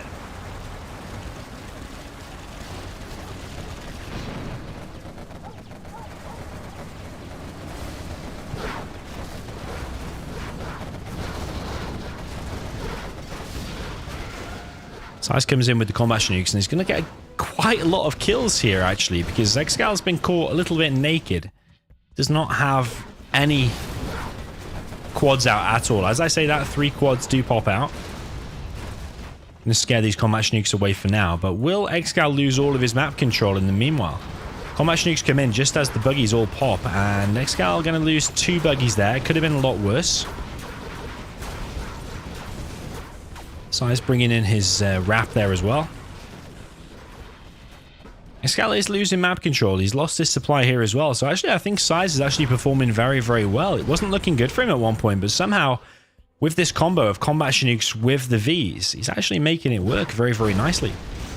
SiZe comes in with the combat Chinooks, and he's going to get quite a lot of kills here, actually, because ExCaL's been caught a little bit naked. Does not have any quads out at all. As I say that, 3 quads do pop out. I'm going to scare these combat Chinooks away for now, but will ExCaL lose all of his map control in the meanwhile? Combat Chinooks come in just as the buggies all pop, and ExCaL going to lose 2 buggies there. Could have been a lot worse. SiZe bringing in his wrap there as well. ExCaL is losing map control. He's lost his supply here as well. So actually, I think SiZe is actually performing very, very well. It wasn't looking good for him at one point, but somehow, with this combo of combat Chinooks with the Vs, he's actually making it work very, very nicely.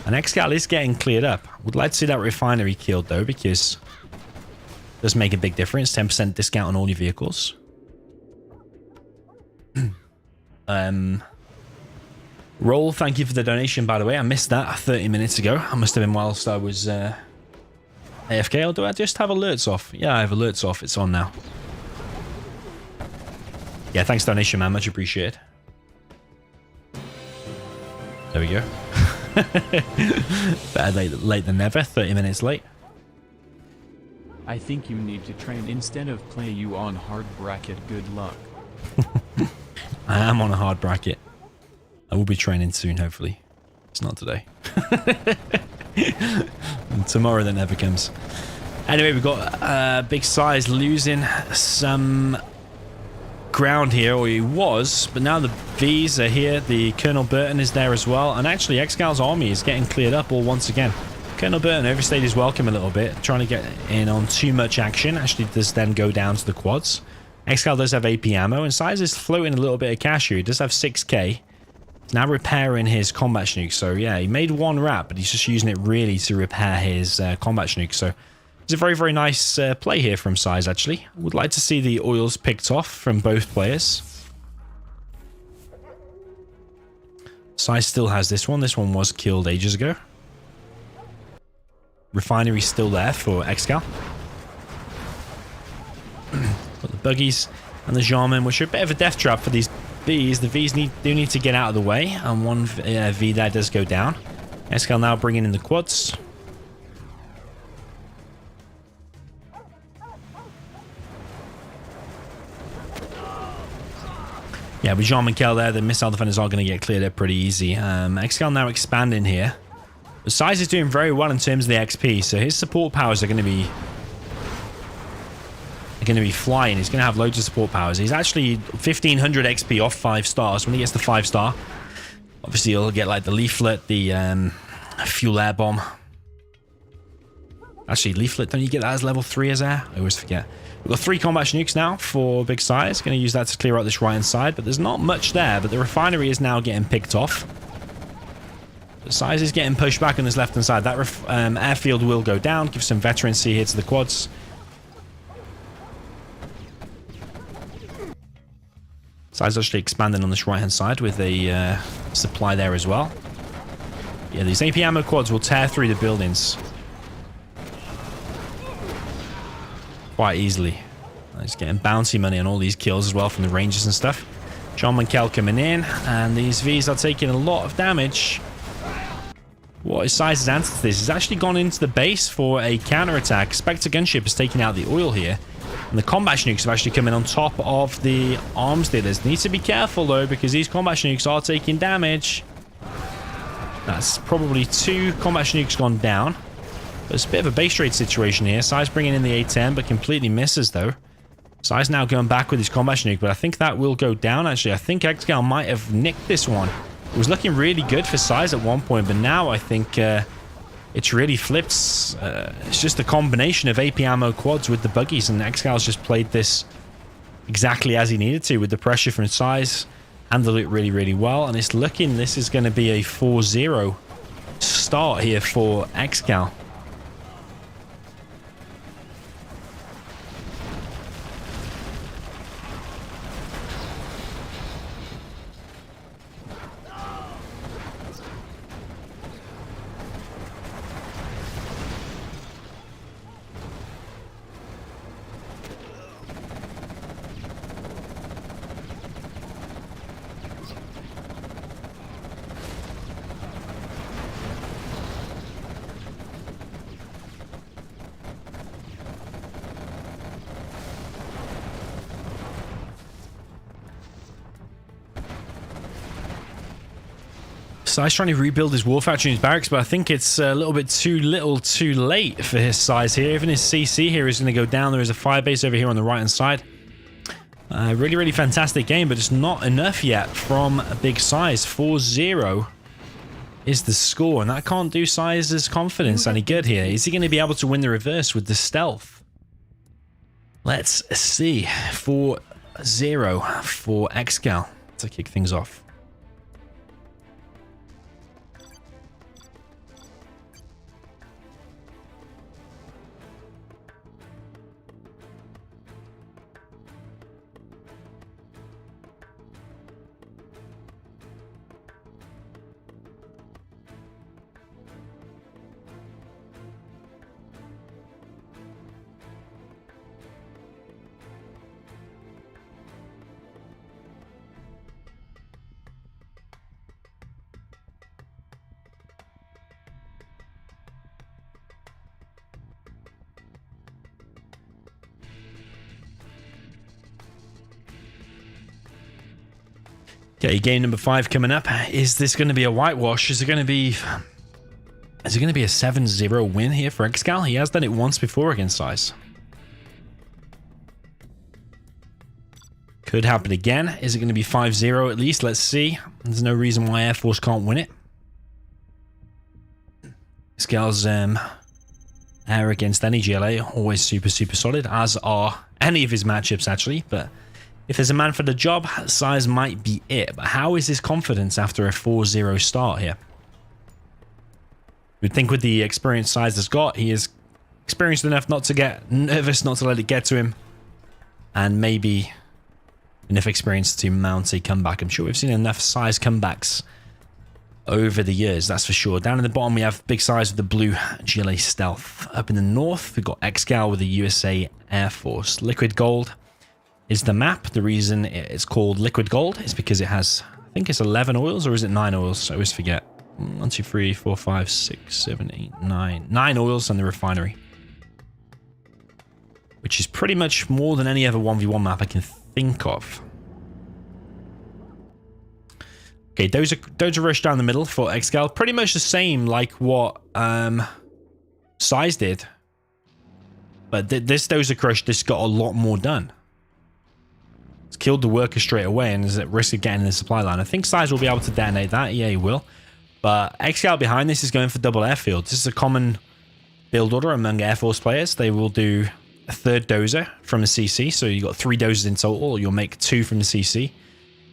And ExCaL is getting cleared up. Would like to see that refinery killed, though, because it does make a big difference. 10% discount on all your vehicles. Roll, thank you for the donation, by the way. I missed that 30 minutes ago. I must have been whilst I was AFK, or do I just have alerts off? Yeah, I have alerts off. It's on now. Yeah, thanks donation, man. Much appreciated. There we go. Better late than never. 30 minutes late. I think you need to train instead of play you on hard bracket. Good luck. I am on a hard bracket. I will be training soon, hopefully. It's not today. Tomorrow that never comes. Anyway, we've got Big SiZe losing some ground here, or he was, but now the Vs are here. The Colonel Burton is there as well, and actually ExCaL's army is getting cleared up all once again. Colonel Burton overstayed his welcome a little bit, trying to get in on too much action. Actually does then go down to the quads. ExCaL does have AP ammo, and SiZe is floating a little bit of cash here. He does have 6k. Now repairing his combat Chinook. So yeah, he made 1 wrap, but he's just using it really to repair his combat Chinook. So it's a very, very nice play here from SiZe, actually. Would like to see the oils picked off from both players. SiZe still has this one. This one was killed ages ago. Refinery still there for ExCaL. Got the buggies and the Jarman, which are a bit of a death trap for these Vs. The Vs do need to get out of the way, and one V there does go down. ExCaL now bringing in the quads. Yeah, with Jean Michael there, the missile defenders are going to get cleared up pretty easy. ExCaL now expanding here. But SiZe is doing very well in terms of the XP, so his support powers are going to be flying. He's going to have loads of support powers. He's actually 1500 XP off 5 stars. When he gets the 5 star, obviously he'll get like the leaflet, the fuel air bomb. Actually, leaflet, don't you get that as level 3 as air? I always forget. We've got 3 combat Chinooks now for Big SiZe. Going to use that to clear out this right hand side, but there's not much there. But the refinery is now getting picked off. But SiZe is getting pushed back on this left hand side. That airfield will go down. Give some veterancy here to the quads. SiZe actually expanding on this right hand side with a supply there as well. Yeah, these AP ammo quads will tear through the buildings quite easily. He's getting bounty money on all these kills as well from the Rangers and stuff. John Mankel coming in, and these Vs are taking a lot of damage. What is SiZe's answer to this? He's actually gone into the base for a counter-attack. Spectre gunship is taking out the oil here. And the combat Chinooks have actually come in on top of the arms dealers. Need to be careful though, because these combat Chinooks are taking damage. That's probably 2 combat Chinooks gone down. But it's a bit of a base trade situation here. SiZe bringing in the A10, but completely misses though. SiZe now going back with his combat Chinook, but I think that will go down actually. I think ExCaL might have nicked this one. It was looking really good for SiZe at one point, but now I think it's really flipped. It's just a combination of AP ammo quads with the buggies, and ExCal's just played this exactly as he needed to with the pressure from SiZe. Handled it really, really well, and it's looking this is going to be a 4-0 start here for ExCaL. SiZe trying to rebuild his war factory in his barracks, but I think it's a little bit too late for his SiZe here. Even his CC here is going to go down. There is a fire base over here on the right-hand side. Really fantastic game, but it's not enough yet from big SiZe. 4-0 is the score, and that can't do SiZe's confidence any good here. Is he going to be able to win the reverse with the stealth? Let's see. 4-0 for ExCaL to kick things off. Okay, game number 5 coming up. Is this going to be a whitewash? Is it going to be a 7-0 win here for ExCaL? He has done it once before against SiZe. Could happen again. Is it going to be 5-0 at least? Let's see. There's no reason why Air Force can't win it. ExCal's air against any GLA always super solid, as are any of his matchups actually, but if there's a man for the job, SiZe might be it. But how is his confidence after a 4-0 start here? You'd think with the experience SiZe has got, he is experienced enough not to get nervous, not to let it get to him, and maybe enough experience to mount a comeback. I'm sure we've seen enough SiZe comebacks over the years, that's for sure. Down in the bottom, we have big SiZe with the blue GLA stealth. Up in the north, we've got ExCaL with the USA Air Force. Liquid gold is the map. The reason it's called liquid gold is because it has, I think it's 11 oils, or is it 9 oils? I always forget. 1, 2, 3, 4, 5, 6, 7, 8, 9. 9 oils on the refinery, which is pretty much more than any other 1v1 map I can think of. Okay, Doja Rush down the middle for ExCaL. Pretty much the same like what SiZe did. But this Doja Crush just got a lot more done. It's killed the worker straight away and is at risk of getting in the supply line. I think SiZe will be able to detonate that. Yeah, he will. But ExCaL behind this is going for double airfield. This is a common build order among Air Force players. They will do a third dozer from the CC. So you've got 3 dozers in total. You'll make 2 from the CC.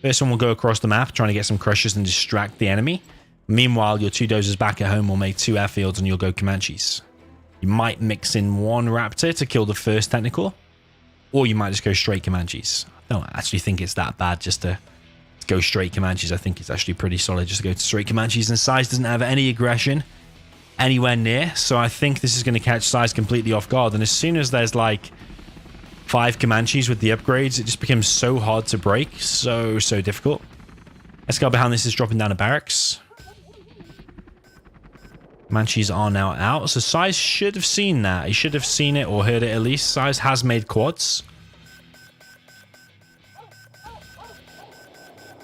First one will go across the map, trying to get some crushers and distract the enemy. Meanwhile, your 2 dozers back at home will make 2 airfields and you'll go Comanches. You might mix in 1 Raptor to kill the first technical, or you might just go straight Comanches. I don't actually think it's that bad just to go straight Comanches. I think it's actually pretty solid just to go straight Comanches, and SiZe doesn't have any aggression anywhere near, so I think this is going to catch SiZe completely off guard. And as soon as there's like 5 Comanches with the upgrades, it just becomes so hard to break. So difficult. ExCaL behind this is dropping down a barracks. Comanches are now out. So SiZe should have seen that. He should have seen it or heard it at least. SiZe has made quads.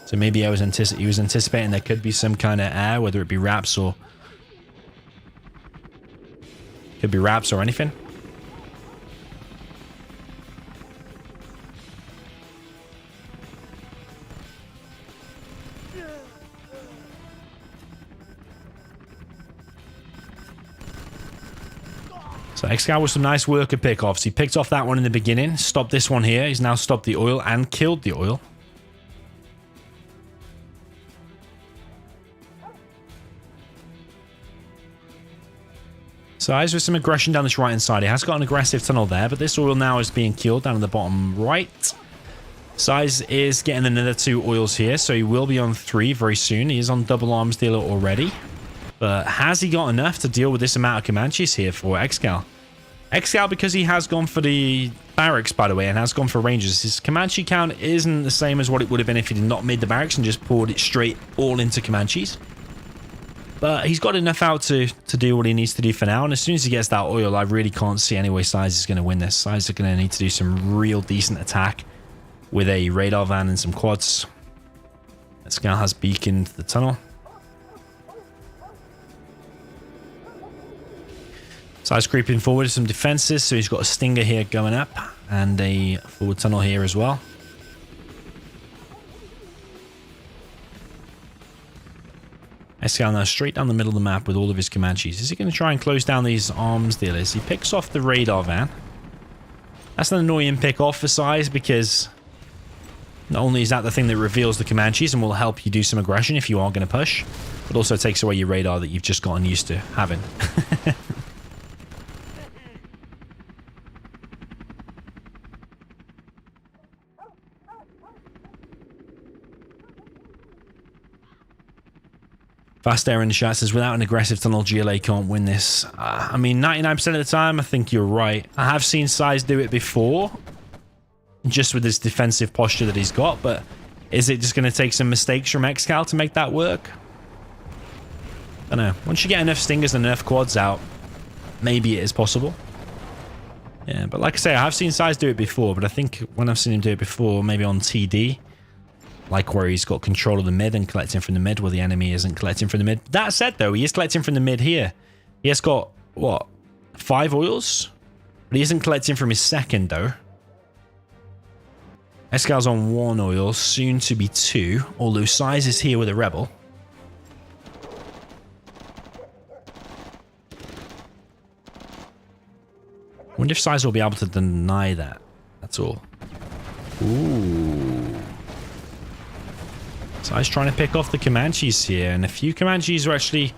So maybe he was anticipating there could be some kind of air, whether it be wraps or... Could be wraps or anything. So ExCaL with some nice worker pickoffs. He picked off that one in the beginning, stopped this one here. He's now stopped the oil and killed the oil. SiZe with some aggression down this right-hand side. He has got an aggressive tunnel there, but this oil now is being killed down in the bottom right. SiZe is getting another 2 oils here, so he will be on 3 very soon. He is on double arms dealer already. But has he got enough to deal with this amount of Comanches here for ExCaL? ExCaL, because he has gone for the barracks, by the way, and has gone for Rangers, his Comanche count isn't the same as what it would have been if he did not made the barracks and just poured it straight all into Comanches. But he's got enough out to do what he needs to do for now. And as soon as he gets that oil, I really can't see any way SiZe is going to win this. SiZe are going to need to do some real decent attack with a radar van and some quads. ExCaL has beaconed the tunnel. SiZe creeping forward with some defenses. So he's got a stinger here going up and a forward tunnel here as well. ExCaL now straight down the middle of the map with all of his Comanches. Is he going to try and close down these arms dealers? He picks off the radar van. That's an annoying pick off for SiZe because not only is that the thing that reveals the Comanches and will help you do some aggression if you are going to push, but also takes away your radar that you've just gotten used to having. Fast Air in the chat says, without an aggressive tunnel, GLA can't win this. I mean, 99% of the time, I think you're right. I have seen SiZe do it before, just with his defensive posture that he's got, but is it just going to take some mistakes from ExCaL to make that work? I don't know. Once you get enough stingers and enough quads out, maybe it is possible. Yeah, but like I say, I have seen SiZe do it before, but I think when I've seen him do it before, maybe on TD, like where he's got control of the mid and collecting from the mid where the enemy isn't collecting from the mid. That said, though, he is collecting from the mid here. He has got, what, 5 oils? But he isn't collecting from his second, though. ExCaL's on 1 oil, soon to be 2, although SiZe is here with a rebel. I wonder if SiZe will be able to deny that. That's all. Ooh. SiZe trying to pick off the Comanches here, and a few Comanches are actually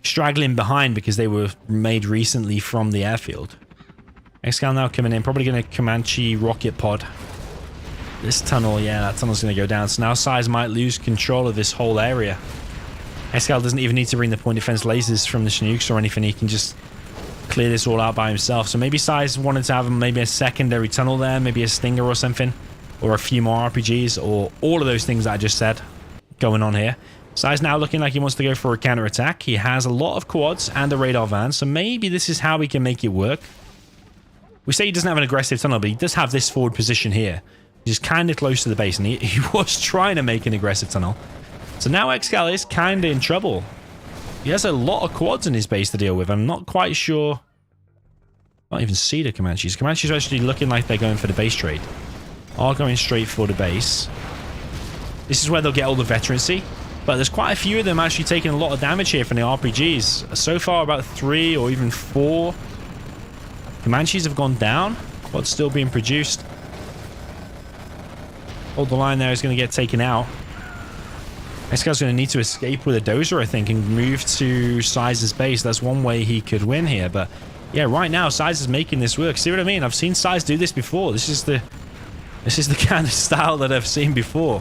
straggling behind because they were made recently from the airfield. ExCaL now coming in, probably going to Comanche rocket pod. This tunnel, yeah, that tunnel's going to go down. So now SiZe might lose control of this whole area. ExCaL doesn't even need to bring the point defense lasers from the Chinooks or anything. He can just clear this all out by himself. So maybe SiZe wanted to have maybe a secondary tunnel there, maybe a stinger or something, or a few more RPGs, or all of those things that I just said going on here. SiZe now looking like he wants to go for a counter attack. He has a lot of quads and a radar van, so maybe this is how we can make it work. We say he doesn't have an aggressive tunnel, but he does have this forward position here, which is kind of close to the base, and he was trying to make an aggressive tunnel. So now ExCaL is kind of in trouble. He has a lot of quads in his base to deal with. I'm not quite sure. I can't even see the Comanches. Comanches are actually looking like they're going for the base trade. Are going straight for the base. This is where they'll get all the veterancy, but there's quite a few of them actually taking a lot of damage here from the RPGs. So far, about 3 or even 4 Comanches have gone down. Quad's still being produced. Hold the line there is going to get taken out. ExCaL's going to need to escape with a dozer, I think, and move to SiZe's base. That's one way he could win here, but yeah, right now, SiZe is making this work. See what I mean? I've seen SiZe do this before. This is the kind of style that I've seen before.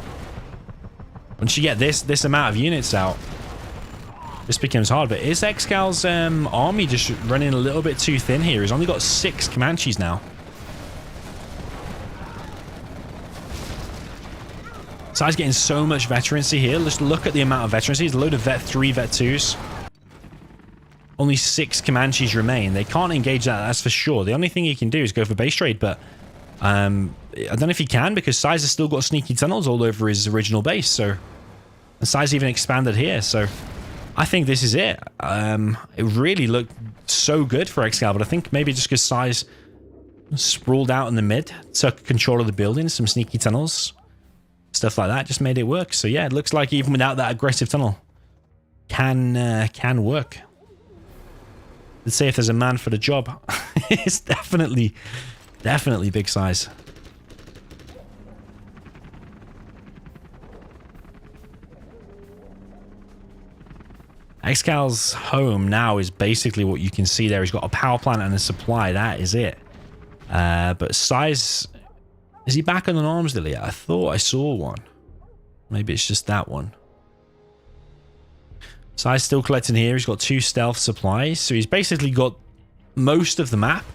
Once you get this amount of units out, this becomes hard. But is ExCaL's army just running a little bit too thin here? He's only got 6 Comanches now. SiZe getting so much veterancy here. Let's look at the amount of veterancy. There's a load of Vet 3, Vet 2s. Only 6 Comanches remain. They can't engage that, that's for sure. The only thing he can do is go for base trade, but I don't know if he can, because SiZe has still got sneaky tunnels all over his original base. So, and SiZe even expanded here. So, I think this is it. It really looked so good for ExCaL, but I think maybe just because SiZe sprawled out in the mid, took control of the building, some sneaky tunnels, stuff like that, just made it work. So yeah, it looks like even without that aggressive tunnel, can work. Let's see if there's a man for the job. It's definitely big SiZe. ExCaL's home now is basically what you can see there. He's got a power plant and a supply. That is it. But SiZe, is he back on an arms dealer yet? I thought I saw one. Maybe it's just that one. SiZe still collecting here. He's got 2 stealth supplies. So he's basically got most of the map.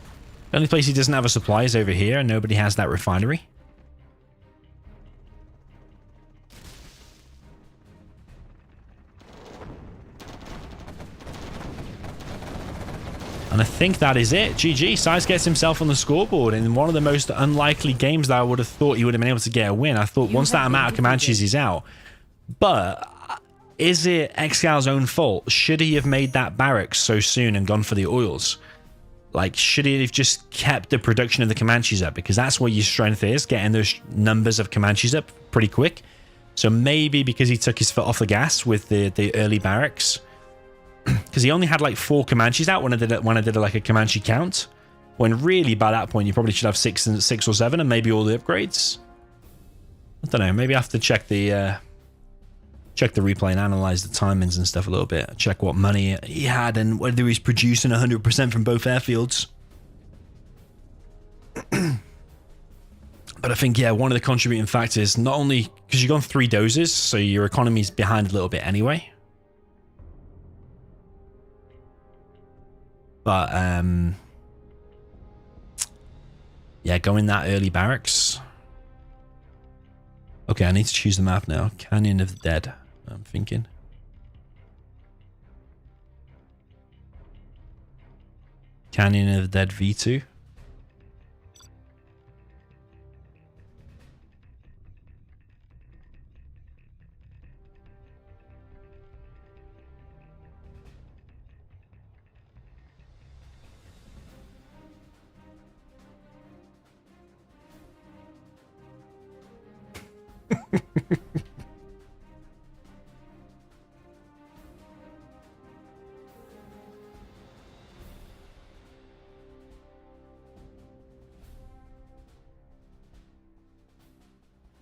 The only place he doesn't have a supply is over here, and nobody has that refinery. And I think that is it. GG. SiZe gets himself on the scoreboard in one of the most unlikely games that I would have thought he would have been able to get a win. I thought once that amount of Comanches is out. But is it ExCaL's own fault? Should he have made that barracks so soon and gone for the oils? Like, should he have just kept the production of the Comanches up? Because that's where your strength is, getting those numbers of Comanches up pretty quick. So maybe because he took his foot off the gas with the early barracks. Because he only had like 4 Comanches out when I did like a Comanche count. When really by that point you probably should have 6 or 7 and maybe all the upgrades. I don't know. Maybe I have to check the replay and analyze the timings and stuff a little bit. Check what money he had and whether he's producing 100% from both airfields. But I think, yeah, one of the contributing factors, not only because you've gone 3 doses, so your economy's behind a little bit anyway. But, yeah, going that early barracks. Okay, I need to choose the map now. Canyon of the Dead, I'm thinking. Canyon of the Dead V2.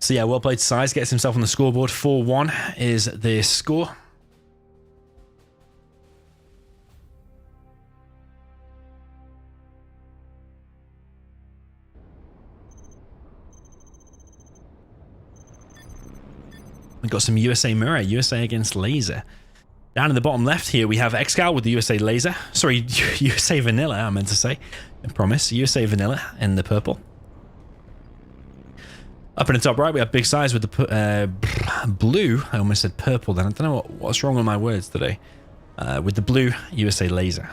So yeah, well played. SiZe gets himself on the scoreboard. 4-1 is the score. We've got some USA Mirror, USA against Laser. Down in the bottom left here, we have ExCaL with the USA Laser. Sorry, USA Vanilla, I meant to say. I promise. USA Vanilla in the purple. Up in the top right, we have Big SiZe with the blue. I almost said purple then. I don't know what's wrong with my words today. With the blue USA Laser.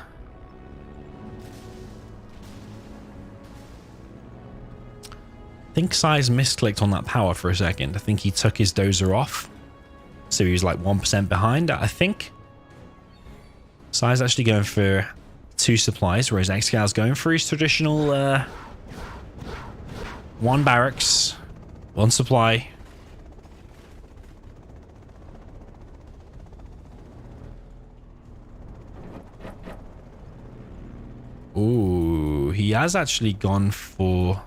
I think SiZe misclicked on that power for a second. I think he took his dozer off. So he was like 1% behind, I think. SiZe actually going for 2 supplies, whereas ExCaL's going for his traditional 1 barracks, 1 supply. Ooh, he has actually gone for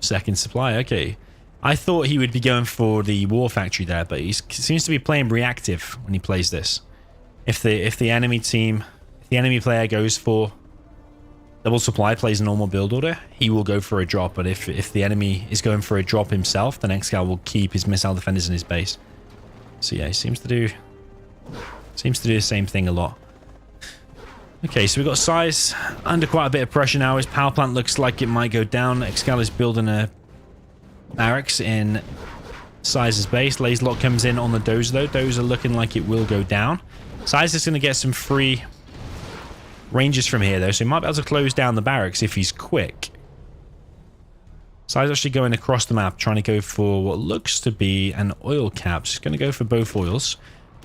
2nd supply. Okay. I thought he would be going for the war factory there, but he seems to be playing reactive when he plays this. If the enemy player goes for double supply, plays a normal build order, he will go for a drop. But if the enemy is going for a drop himself, then ExCaL will keep his missile defenders in his base. So yeah, he seems to do the same thing a lot. Okay, so we've got SiZe under quite a bit of pressure now. His power plant looks like it might go down. ExCaL is building a barracks in SiZe's base. Laserlock comes in on the dozer though. Dozer looking like it will go down. SiZe is going to get some free ranges from here though, so he might be able to close down the barracks if he's quick. SiZe actually going across the map, trying to go for what looks to be an oil cap. He's going to go for both oils.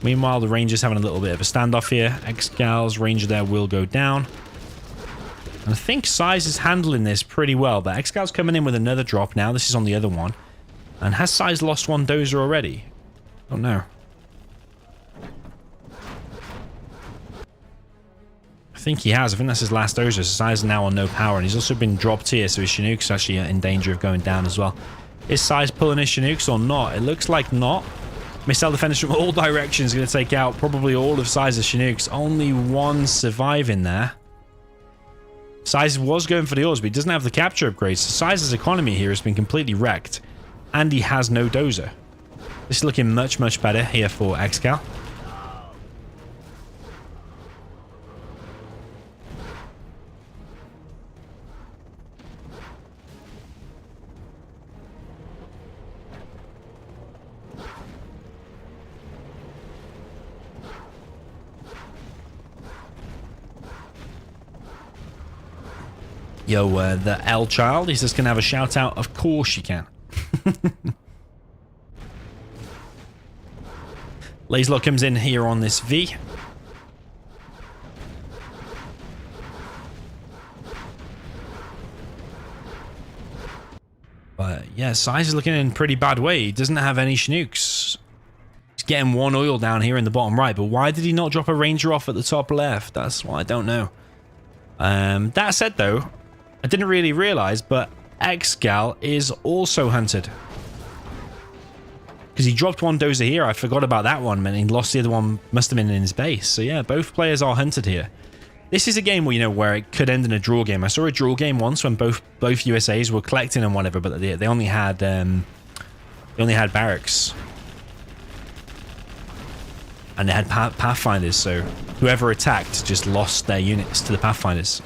Meanwhile, the Rangers having a little bit of a standoff here. ExCaL's Ranger there will go down. And I think SiZe is handling this pretty well, but ExCaL's coming in with another drop now. This is on the other one. And has SiZe lost 1 dozer already? Oh no. I think he has. I think that's his last dozer. So SiZe is now on no power, and he's also been dropped here, so his Chinook's actually in danger of going down as well. Is SiZe pulling his Chinooks or not? It looks like not. Missile defenders from all directions going to take out probably all of SiZe's Chinooks. Only one surviving there. SiZe was going for the ores, but he doesn't have the capture upgrades. So SiZe's economy here has been completely wrecked. And he has no dozer. This is looking much, much better here for ExCaL. Yo, the L child, he's just going to have a shout out. Of course you can. Laserlock comes in here on this V. But yeah, SiZe is looking in a pretty bad way. He doesn't have any Chinooks. He's getting one oil down here in the bottom right. But why did he not drop a Ranger off at the top left? That's what I don't know. That said, though, I didn't really realize, but ExCaL is also hunted. Because he dropped one dozer here. I forgot about that one, and he lost the other one. Must have been in his base. So yeah, both players are hunted here. This is a game where, you know, where it could end in a draw game. I saw a draw game once when both USAs were collecting and whatever, but they only had barracks. And they had pathfinders, so whoever attacked just lost their units to the pathfinders.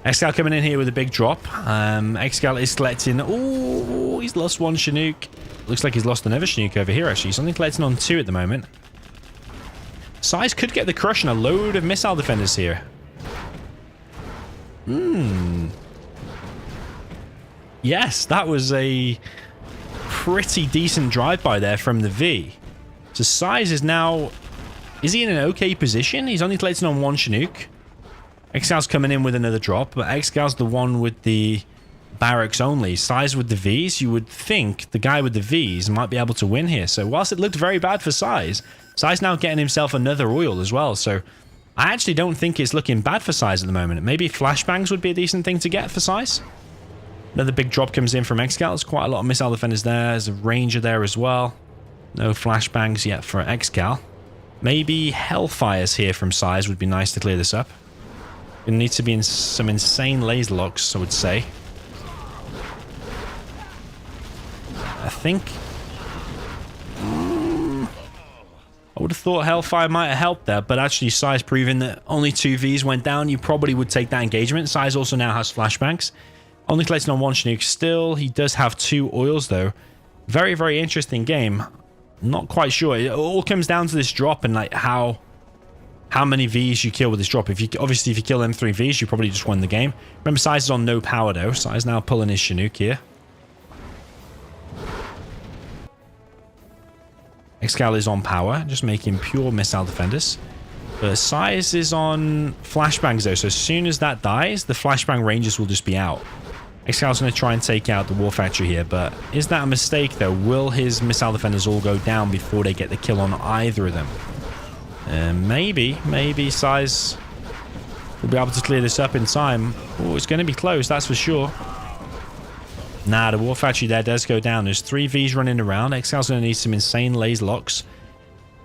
ExCaL coming in here with a big drop. ExCaL is collecting... Oh, he's lost one Chinook. Looks like he's lost another Chinook over here, actually. He's only collecting on 2 at the moment. SiZe could get the crush on a load of missile defenders here. Yes, that was a pretty decent drive-by there from the V. So SiZe is now... Is he in an okay position? He's only collecting on 1 Chinook. ExCal's coming in with another drop, but ExCal's the one with the barracks only. SiZe with the Vs, you would think the guy with the Vs might be able to win here. So whilst it looked very bad for SiZe now getting himself another oil as well. So I actually don't think it's looking bad for SiZe at the moment. Maybe flashbangs would be a decent thing to get for SiZe. Another big drop comes in from ExCaL. There's quite a lot of missile defenders there. There's a Ranger there as well. No flashbangs yet for ExCaL. Maybe Hellfires here from SiZe would be nice to clear this up. It needs to be in some insane laser locks, I would say. I think... I would have thought Hellfire might have helped there, but actually SiZe proving that only 2 Vs went down, you probably would take that engagement. SiZe also now has flashbangs. Only collecting on 1 Chinook still. He does have 2 oils, though. Very, very interesting game. Not quite sure. It all comes down to this drop and like how many Vs you kill with this drop. Obviously, if you kill them 3 Vs, you probably just won the game. Remember, SiZe is on no power, though. SiZe now pulling his Chinook here. ExCaL is on power, just making pure missile defenders. But SiZe is on flashbangs, though. So as soon as that dies, the flashbang Rangers will just be out. ExCal's going to try and take out the War Factory here, but is that a mistake, though? Will his missile defenders all go down before they get the kill on either of them? Maybe SiZe will be able to clear this up in time. Oh, it's going to be close, that's for sure. Nah, the War Factory there does go down. There's 3 Vs running around. ExCal's going to need some insane laser locks.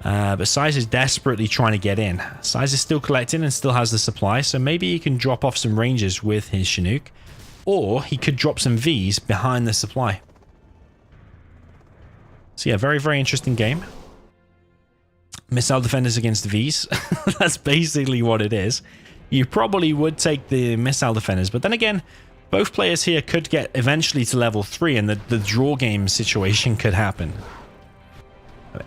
But SiZe is desperately trying to get in. SiZe is still collecting and still has the supply, so maybe he can drop off some Rangers with his Chinook. Or he could drop some Vs behind the supply. So yeah, very, very interesting game. Missile defenders against Vs. That's basically what it is. You probably would take the missile defenders, but then again, both players here could get eventually to level 3 and the draw game situation could happen.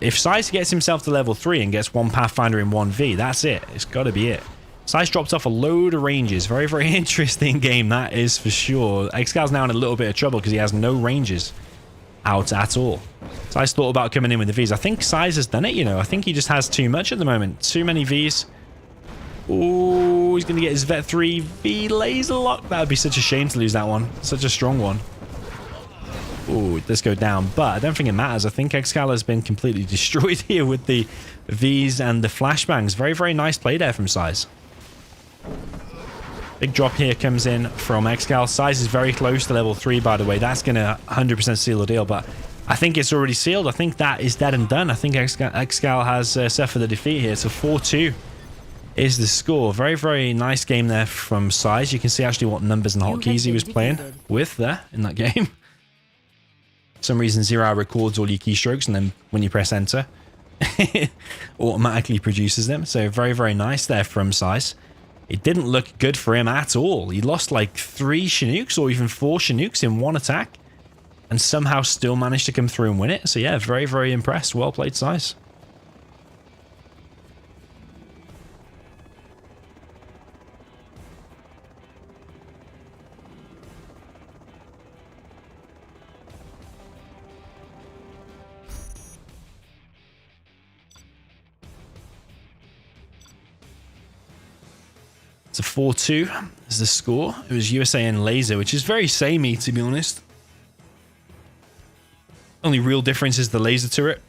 If SiZe gets himself to level 3 and gets 1 Pathfinder in 1 V, that's it. It's got to be it. SiZe dropped off a load of Rangers. Very, very interesting game, that is for sure. ExCal's now in a little bit of trouble because he has no Rangers out at all. SiZe thought about coming in with the Vs. I think SiZe has done it, you know. I think he just has too much at the moment. Too many Vs. Ooh, he's going to get his Vet 3 V laser lock. That would be such a shame to lose that one. Such a strong one. Ooh, it does go down, but I don't think it matters. I think ExCaL has been completely destroyed here with the Vs and the flashbangs. Very, very nice play there from SiZe. Big drop here comes in from ExCaL. SiZe is very close to level 3, by the way. That's going to 100% seal the deal, but I think it's already sealed. I think that is dead and done. I think ExCaL has suffered the defeat here. So 4-2 is the score. Very, very nice game there from SiZe. You can see actually what numbers and hotkeys he was playing with there in that game. For some reason, Zero records all your keystrokes, and then when you press enter, it automatically produces them. So very, very nice there from SiZe. It didn't look good for him at all. He lost like 3 Chinooks or even 4 Chinooks in one attack, and somehow still managed to come through and win it. So yeah, very, very impressed. Well played, SiZe. It's a 4-2 is the score. It was USA and Laser, which is very samey, to be honest. Only real difference is the laser turret.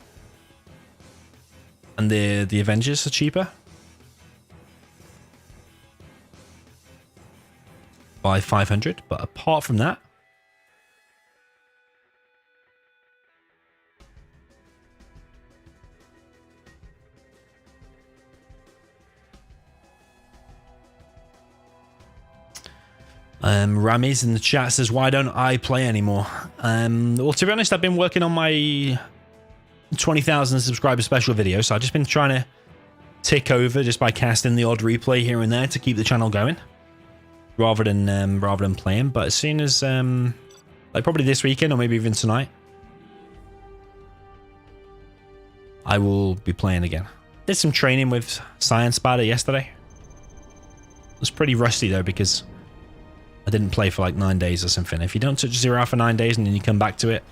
And the Avengers are cheaper. By 500. But apart from that, Ramiz in the chat says, why don't I play anymore? Well, to be honest, I've been working on my 20,000 subscriber special video, so I've just been trying to tick over just by casting the odd replay here and there to keep the channel going, rather than playing. But as soon as like probably this weekend or maybe even tonight, I will be playing again. Did some training with Science Spider yesterday. It was pretty rusty though, because I didn't play for like 9 days or something. If you don't touch Zero Hour for 9 days and then you come back to it,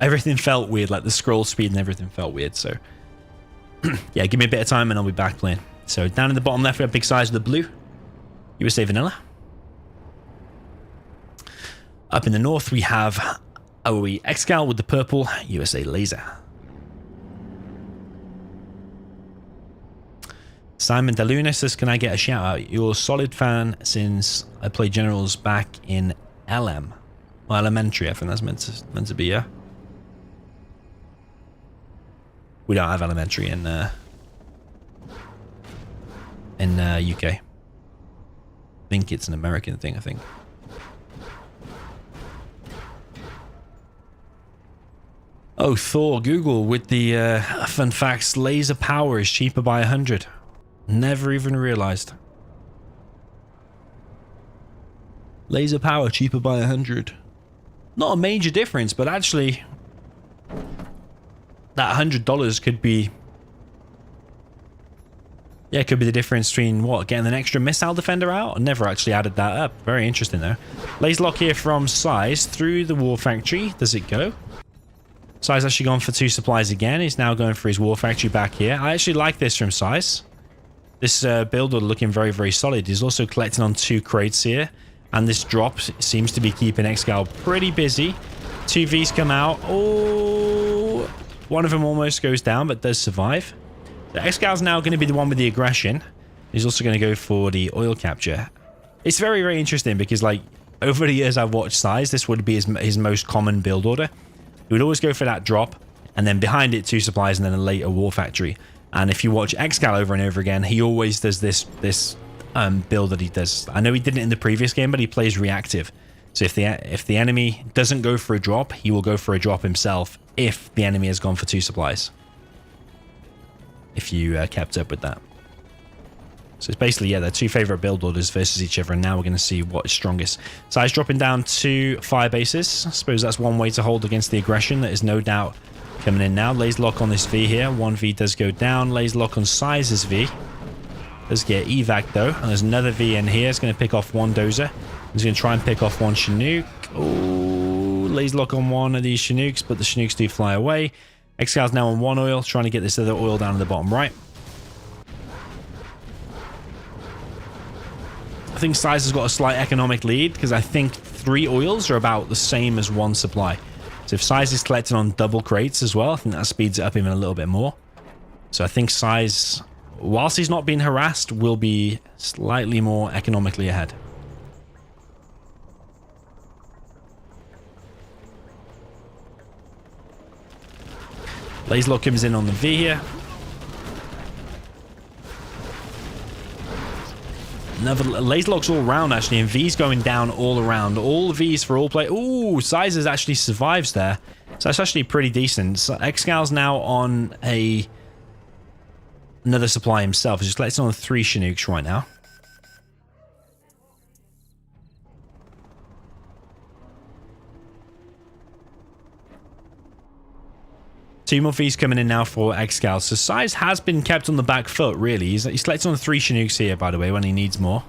everything felt weird. Like the scroll speed and everything felt weird. So yeah, give me a bit of time and I'll be back playing. So down in the bottom left, we have big size of the blue, USA Vanilla. Up in the north, we have OE ExCaL with the purple, USA Laser. Simon DeLuna says, can I get a shout out? You're a solid fan since I played Generals back in LM. Well, elementary, I think that's meant to be, yeah. We don't have elementary in UK. I think it's an American thing, I think. Oh, Thor, Google with the fun facts. Laser power is cheaper by 100. Never even realized. Laser power cheaper by 100. Not a major difference, but actually that $100 could be, yeah, it could be the difference between what, getting an extra missile defender out. I never actually added that up. Very interesting though. Laser lock here from SiZe through the war factory. Does it go? SiZe actually gone for 2 supplies again. He's now going for his war factory back here. I actually like this from SiZe. This builder looking very, very solid. He's also collecting on 2 crates here. And this drop seems to be keeping ExCaL pretty busy. 2 Vs come out. Oh, one of them almost goes down, but does survive. So ExCal's now going to be the one with the aggression. He's also going to go for the oil capture. It's very, very interesting because, like, over the years I've watched SiZe, this would be his most common build order. He would always go for that drop, and then behind it 2 supplies, and then a later war factory. And if you watch ExCaL over and over again, he always does this build that he does. I know he did it in the previous game, but he plays reactive. So if the enemy doesn't go for a drop, he will go for a drop himself if the enemy has gone for 2 supplies. If you kept up with that. So it's basically, yeah, their 2 favorite build orders versus each other, and now we're going to see what is strongest. SiZe dropping down 2 fire bases. I suppose that's one way to hold against the aggression. That is no doubt coming in now. Laser lock on this V here. 1 V does go down. Laser lock on SiZe's V. Does get evac though. And there's another V in here. It's going to pick off 1 dozer. He's going to try and pick off 1 Chinook. Oh, laser lock on 1 of these Chinooks, but the Chinooks do fly away. ExCal's now on 1 oil, trying to get this other oil down in the bottom right. I think SiZe has got a slight economic lead because I think 3 oils are about the same as 1 supply. So if SiZe is collecting on double crates as well, I think that speeds it up even a little bit more. So I think SiZe, whilst he's not being harassed, will be slightly more economically ahead. Laserlock comes in on the V here. Another Laserlock's all around actually, and V's going down all around. All V's for all play. Ooh, SiZe actually survives there. So that's actually pretty decent. So ExCaL's now on another supply himself. He's just collecting on 3 Chinooks right now. Two more V's coming in now for ExCaL. So SiZe has been kept on the back foot, really. He's collecting on 3 Chinooks here, by the way, when he needs more.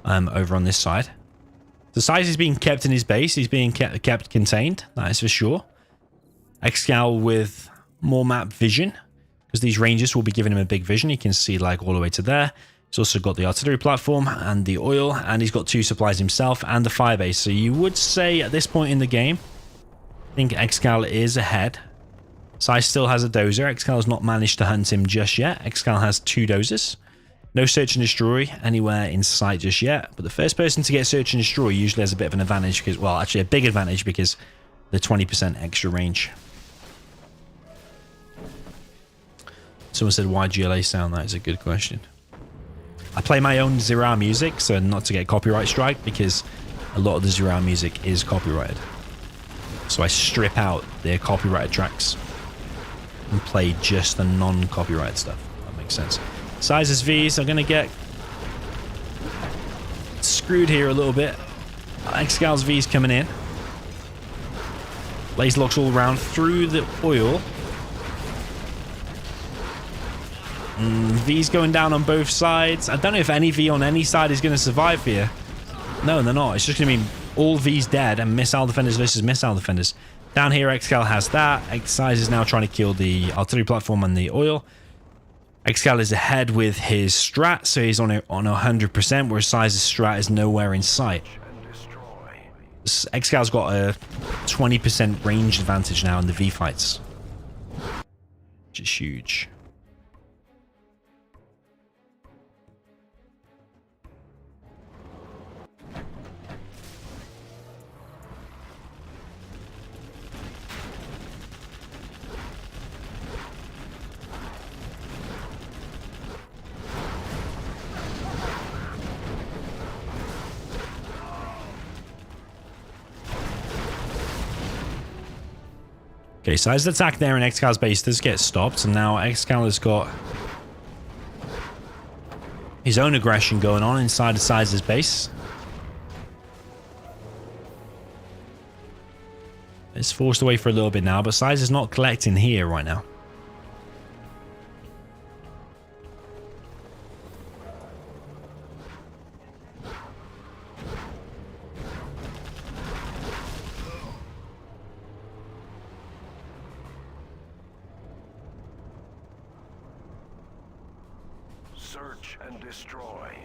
Over on this side. So SiZe is being kept in his base. He's being kept contained, that is for sure. ExCaL with more map vision, because these ranges will be giving him a big vision. He can see like all the way to there. He's also got the artillery platform and the oil, and he's got 2 supplies himself and the fire base. So you would say at this point in the game, I think ExCaL is ahead. SiZe still has a dozer. ExCaL has not managed to hunt him just yet. ExCaL has 2 dozers. No search and destroy anywhere in sight just yet. But the first person to get search and destroy usually has a bit of an advantage because, well, actually a big advantage because the 20% extra range. Someone said, why GLA sound? That is a good question. I play my own Zero music, so not to get copyright strike, because a lot of the Zero music is copyrighted. So I strip out their copyrighted tracks and play just the non-copyrighted stuff. That makes sense. SiZe's V's are going to get screwed here a little bit. ExCaL's V's coming in. Laserlocks all around through the oil. V's going down on both sides. I don't know if any V on any side is going to survive here. No, they're not. It's just going to be all V's dead and missile defenders versus missile defenders. Down here, ExCaL has that. SiZe is now trying to kill the artillery platform and the oil. ExCaL is ahead with his strat, so he's on 100%, whereas SiZe's strat is nowhere in sight. ExCaL's got a 20% range advantage now in the V fights, which is huge. Okay, SiZe's attack there in ExCaL's base does get stopped, and now ExCaL has got his own aggression going on inside of SiZe's base. It's forced away for a little bit now, but SiZe is not collecting here right now. Search and destroy.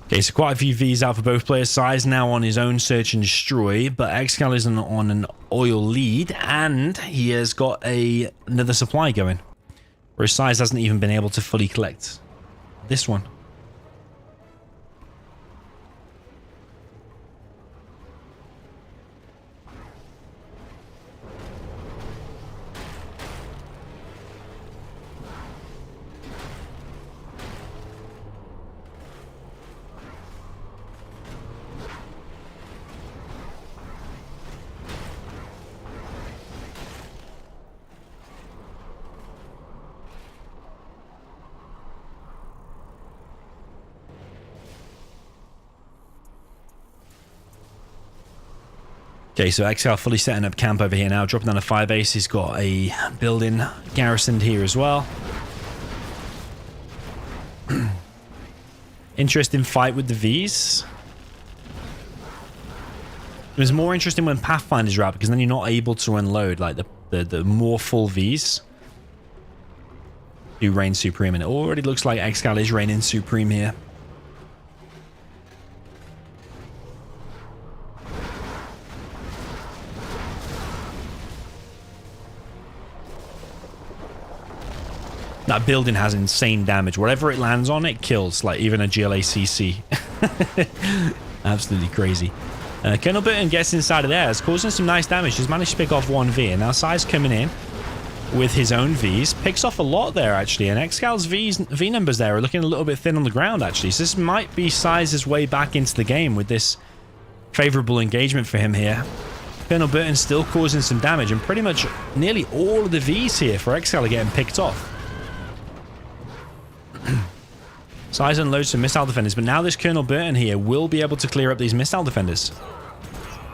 Okay, so quite a few V's out for both players. SiZe now on his own search and destroy, but ExCaL is on an oil lead, and he has got another supply going, whereas SiZe hasn't even been able to fully collect this one. Okay, so ExCaL fully setting up camp over here now, dropping down a fire base. He's got a building garrisoned here as well. Interesting fight with the Vs. It was more interesting when Pathfinders are out, because then you're not able to unload like the more full Vs. to reign supreme, and it already looks like ExCaL is reigning supreme here. That building has insane damage. Whatever it lands on, it kills. Like even a GLACC. Absolutely crazy. Colonel Burton gets inside of there. It's causing some nice damage. He's managed to pick off one V. And now SiZe coming in with his own Vs. Picks off a lot there, actually. And ExCaL's V numbers there are looking a little bit thin on the ground, actually. So this might be SiZe's way back into the game with this favorable engagement for him here. Colonel Burton still causing some damage. And pretty much nearly all of the Vs here for ExCaL are getting picked off. SiZe unloads some missile defenders, but now this Colonel Burton here will be able to clear up these missile defenders.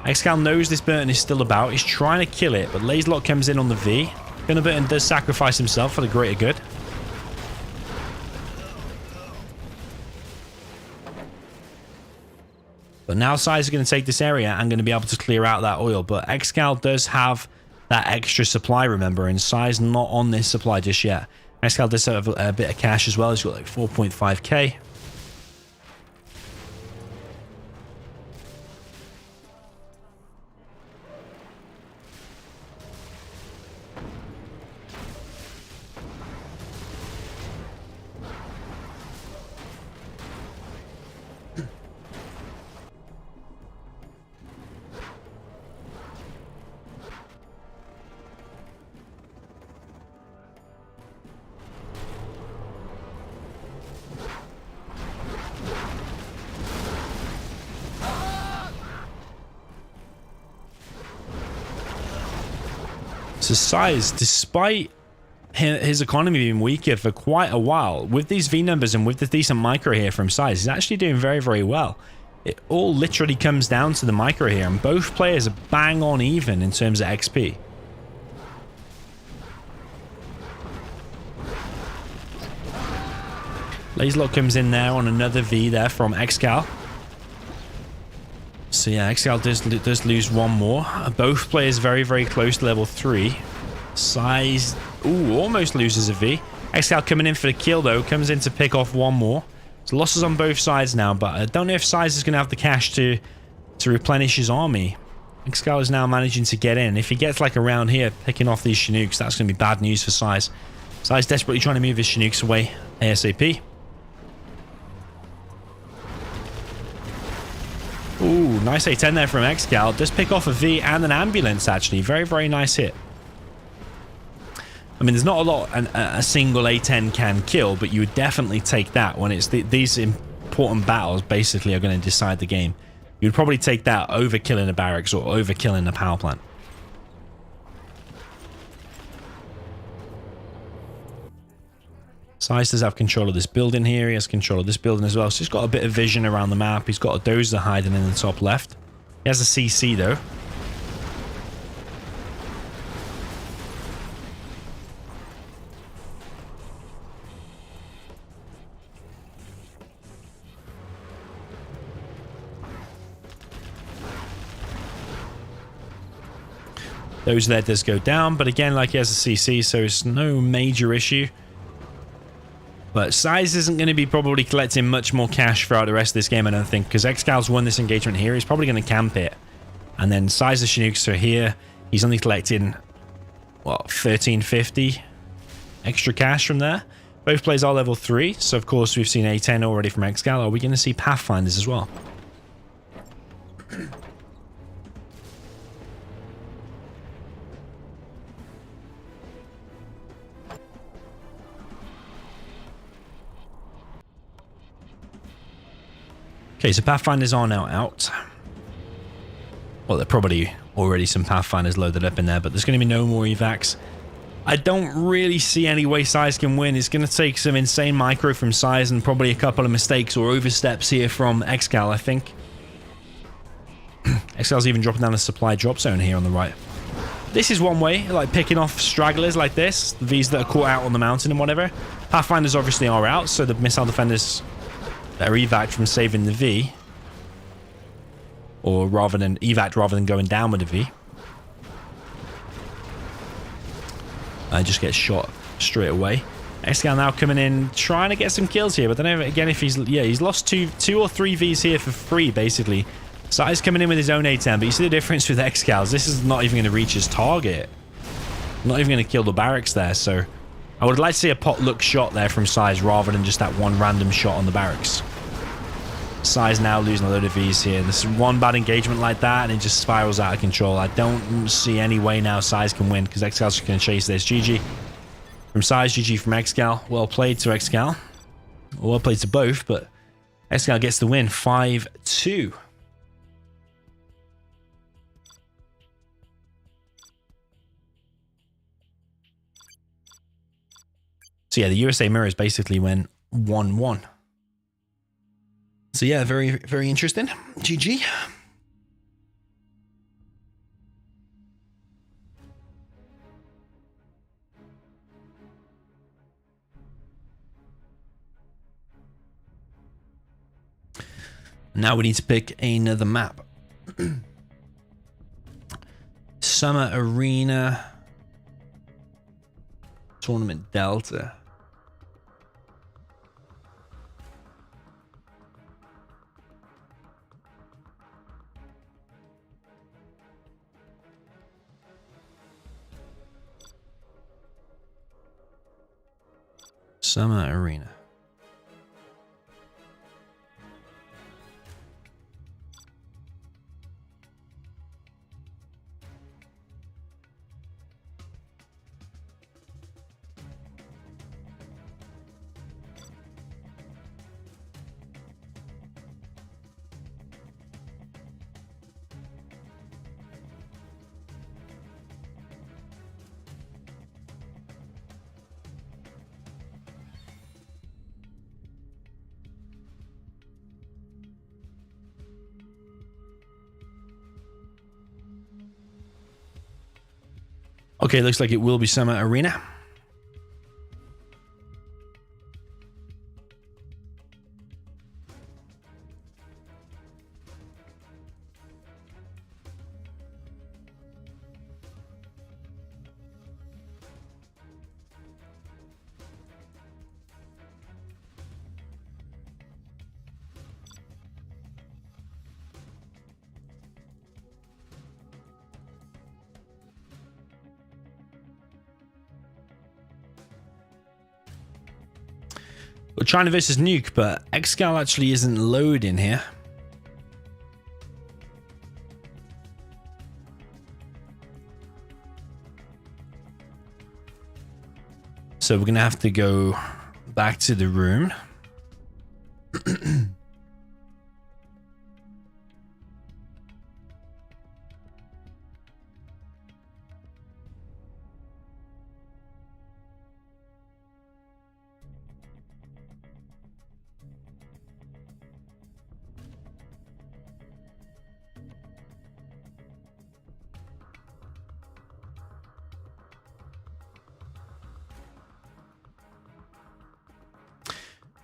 ExCaL knows this Burton is still about. He's trying to kill it, but Laserlock comes in on the V. Colonel Burton does sacrifice himself for the greater good. But now SiZe is going to take this area and going to be able to clear out that oil. But ExCaL does have that extra supply, remember, and SiZe not on this supply just yet. ExCaL does have a bit of cash as well. He's got like 4.5k. So SiZe, despite his economy being weaker for quite a while, with these V numbers and with the decent micro here from SiZe, he's actually doing very, very well. It all literally comes down to the micro here, and both players are bang on even in terms of XP. Laserlock comes in there on another V there from ExCaL. So yeah, ExCaL does lose one more. Both players very, very close to level 3. SiZe, ooh, almost loses a V. ExCaL coming in for the kill though, comes in to pick off one more. So losses on both sides now, but I don't know if SiZe is going to have the cash to replenish his army. ExCaL is now managing to get in. If he gets like around here picking off these Chinooks, that's going to be bad news for SiZe. SiZe desperately trying to move his Chinooks away ASAP. Ooh, nice A10 there from ExCaL. Does pick off a V and an ambulance, actually. Very, very nice hit. I mean, there's not a lot a single A10 can kill, but you would definitely take that when it's these important battles basically are going to decide the game. You'd probably take that over killing a barracks or over killing a power plant. SiZe does have control of this building here. He has control of this building as well. So he's got a bit of vision around the map. He's got a dozer hiding in the top left. He has a CC though. Dozer there does go down, but again, like he has a CC, so it's no major issue. But SiZe isn't going to be probably collecting much more cash throughout the rest of this game, I don't think, because ExCal's won this engagement here. He's probably going to camp it. And then SiZe's Chinooks are here. He's only collecting, what, 1350 extra cash from there. Both players are level 3, so of course we've seen A10 already from ExCaL. Are we going to see Pathfinders as well? Okay, so Pathfinders are now out. Well, there are probably already some Pathfinders loaded up in there, but there's going to be no more evacs. I don't really see any way SiZe can win. It's going to take some insane micro from SiZe and probably a couple of mistakes or oversteps here from ExCaL, I think. ExCal's even dropping down a supply drop zone here on the right. This is one way, like picking off stragglers like this, these that are caught out on the mountain and whatever. Pathfinders obviously are out, so the missile defenders are evac from saving the V, or rather than evac rather than going down with the V. I just get shot straight away. ExCaL now coming in, trying to get some kills here, but then again, if he's lost two or three Vs here for free, basically. SiZe coming in with his own A10, but you see the difference with ExCaL. This is not even going to reach his target. Not even going to kill the barracks there, so I would like to see a potluck shot there from SiZe rather than just that one random shot on the barracks. SiZe now losing a load of Vs here. This is one bad engagement like that, and it just spirals out of control. I don't see any way now SiZe can win, because ExCal's just going to chase this. GG. From SiZe, GG from ExCaL. Well played to ExCaL. Well played to both, but ExCaL gets the win. 5-2. So yeah, the USA mirrors basically went 1-1. So yeah, very, very interesting. GG. Now we need to pick another map. Summer Arena. Tournament Delta. Summer Arena. Okay, looks like it will be Summer Arena. Well, China versus Nuke, but ExCaL actually isn't loading here. So we're going to have to go back to the room.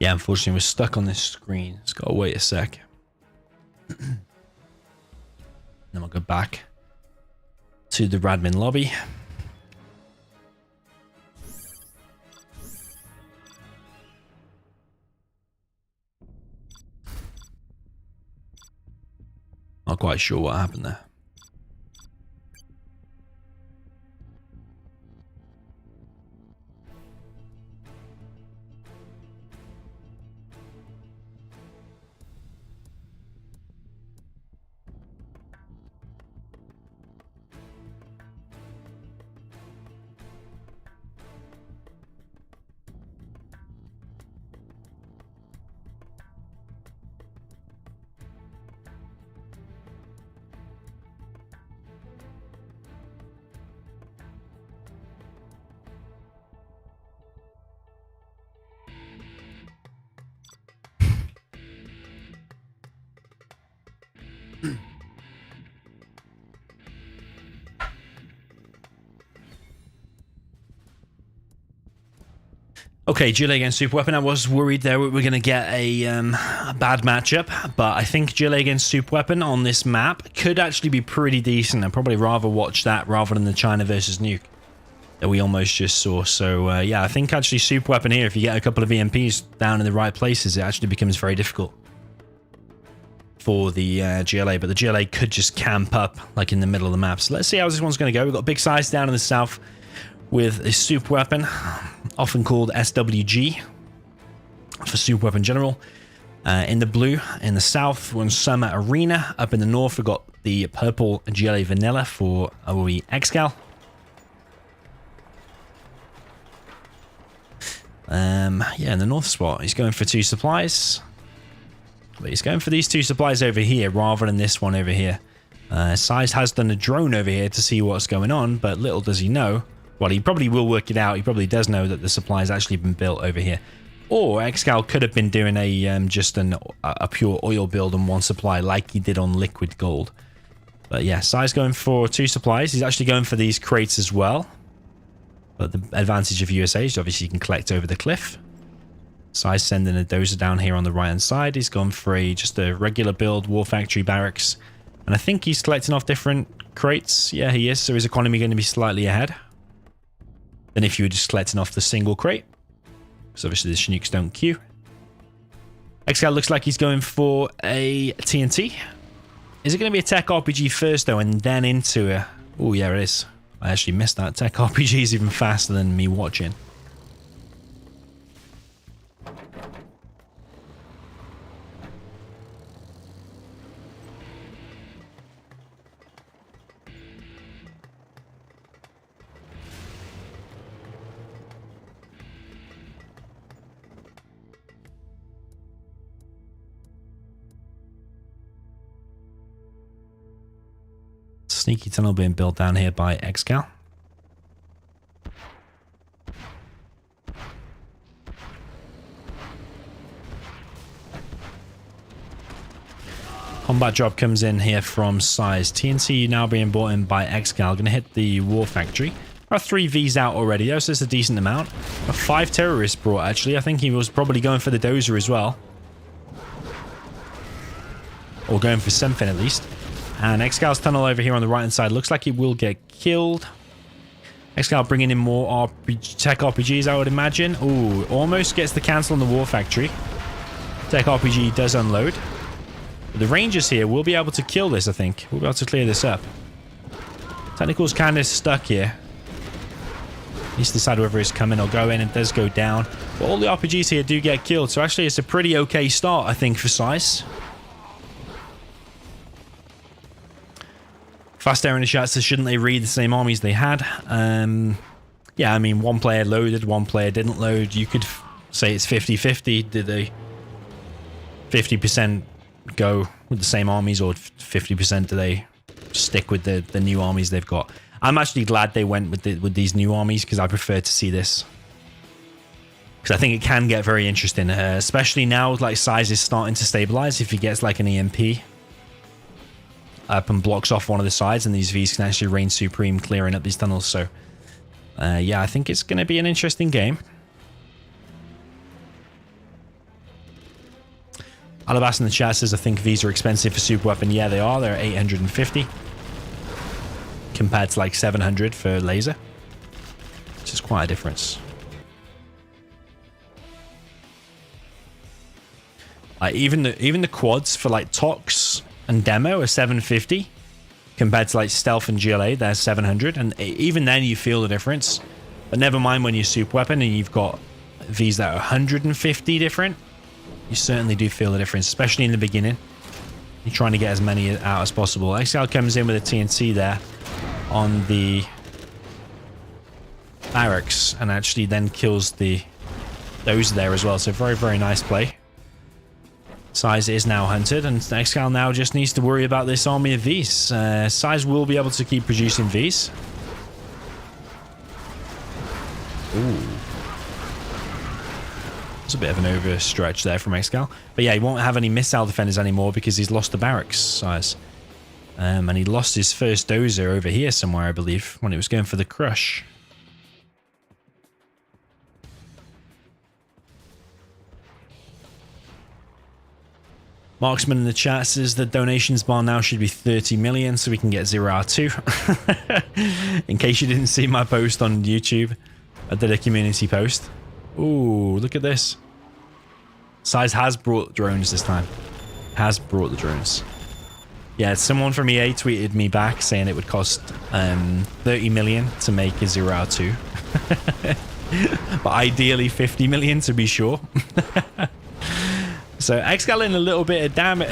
Yeah, unfortunately, we're stuck on this screen. It's got to wait a sec. Then we'll go back to the Radmin lobby. Not quite sure what happened there. Okay, Gillet against Super Weapon. I was worried there we were going to get a bad matchup, but I think Gillet against Super Weapon on this map could actually be pretty decent. I'd probably rather watch that rather than the China versus Nuke. that we almost just saw. So yeah, I think actually super weapon here, if you get a couple of EMPs down in the right places, it actually becomes very difficult for the GLA, but the GLA could just camp up like in the middle of the map. So let's see how this one's going to go. We've got big size down in the south with a super weapon, often called SWG for super weapon general. In the blue, in the south, we're on Summer Arena. Up in the north, we've got the purple GLA Vanilla for ExCaL. Yeah, in the north spot, he's going for 2 supplies. But he's going for these 2 supplies over here rather than this one over here. SiZe has done a drone over here to see what's going on, but little does he know. Well, he probably will work it out. He probably does know that the supply has actually been built over here. Or ExCaL could have been doing just a pure oil build on 1 supply like he did on liquid gold. But yeah, SiZe going for 2 supplies. He's actually going for these crates as well. But the advantage of USA is obviously you can collect over the cliff. SiZe sending a dozer down here on the right hand side. He's gone for just a regular build, War Factory Barracks. And I think he's collecting off different crates. Yeah, he is. So his economy going to be slightly ahead than if you were just collecting off the single crate. So obviously the Chinooks don't queue. ExCaL looks like he's going for a TNT. Is it going to be a tech RPG first though and then into a... Oh yeah, it is. I actually missed that. Tech RPG is even faster than me watching. Sneaky tunnel being built down here by ExCaL. Combat drop comes in here from SiZe. TNT now being brought in by ExCaL. Going to hit the War Factory. There are 3 Vs out already though, so it's a decent amount. 5 terrorists brought actually. I think he was probably going for the dozer as well. Or going for something at least. And ExCaL's tunnel over here on the right hand side looks like it will get killed. ExCaL bringing in more tech RPGs, I would imagine. Ooh, almost gets the cancel on the War Factory. Tech RPG does unload. But the Rangers here will be able to kill this, I think. We'll be able to clear this up. Technical's kind of stuck here. Needs to decide whether it's coming or going. It does go down. But all the RPGs here do get killed. So actually it's a pretty okay start, I think, for SiZe. Fast air in the chat says, shouldn't they read the same armies they had? Yeah, I mean, 1 player loaded, 1 player didn't load. You could say it's 50-50. Did they 50% go with the same armies, or 50% do they stick with the new armies they've got? I'm actually glad they went with these new armies, because I prefer to see this. Because I think it can get very interesting, especially now like SiZe is starting to stabilize. If he gets like an EMP up and blocks off one of the sides, and these Vs can actually reign supreme clearing up these tunnels. So yeah, I think it's going to be an interesting game. Alabasta in the chat says, I think Vs are expensive for super weapon. Yeah, they are. They're 850 compared to like 700 for laser, which is quite a difference. Even the quads for like Tox and Demo are 750 compared to like Stealth and GLA, they're 700, and even then you feel the difference. But never mind when you're super weapon and you've got Vs that are 150 different, you certainly do feel the difference, especially in the beginning. You're trying to get as many out as possible. ExCaL comes in with a TNT there on the barracks and actually then kills those there as well. So very, very nice play. SiZe is now hunted, and ExCaL now just needs to worry about this army of Vs. SiZe will be able to keep producing Vs. Ooh. It's a bit of an overstretch there from ExCaL. But yeah, he won't have any missile defenders anymore because he's lost the barracks size. And he lost his first dozer over here somewhere, I believe, when he was going for the crush. Marksman in the chat says the donations bar now should be 30 million so we can get 0R2. In case you didn't see my post on YouTube, I did a community post. Ooh, look at this. SiZe has brought drones this time. Has brought the drones. Yeah, someone from EA tweeted me back saying it would cost 30 million to make a 0R2. But ideally 50 million to be sure. So ExCaL in a little bit of damage,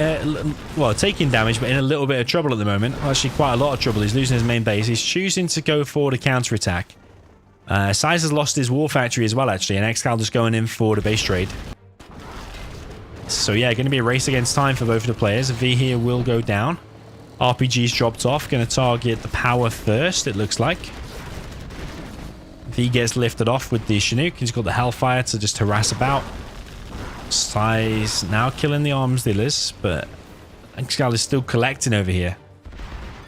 well, taking damage, but in a little bit of trouble at the moment. Well, actually, quite a lot of trouble. He's losing his main base. He's choosing to go for the counterattack. SiZe has lost his war factory as well, actually, and ExCaL just going in for the base trade. So yeah, going to be a race against time for both of the players. V here will go down. RPG's dropped off. Going to target the power first, it looks like. V gets lifted off with the Chinook. He's got the Hellfire to just harass about. SiZe now killing the arms dealers, but ExCaL is still collecting over here.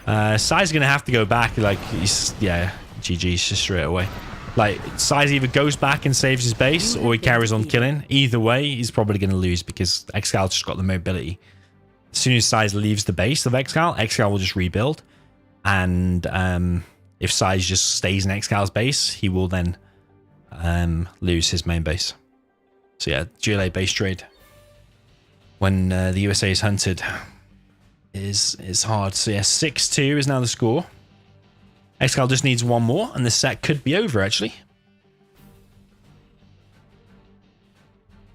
SiZe is going to have to go back. Like, yeah, GG's just straight away. Like, SiZe either goes back and saves his base, or he carries on killing. Either way, he's probably going to lose because ExCaL just got the mobility. As soon as SiZe leaves the base of ExCaL will just rebuild. And if SiZe just stays in ExCal's base, he will then lose his main base. So yeah, GLA base trade when the USA is hunted is hard. So yeah, 6-2 is now the score. ExCaL just needs one more and the set could be over actually.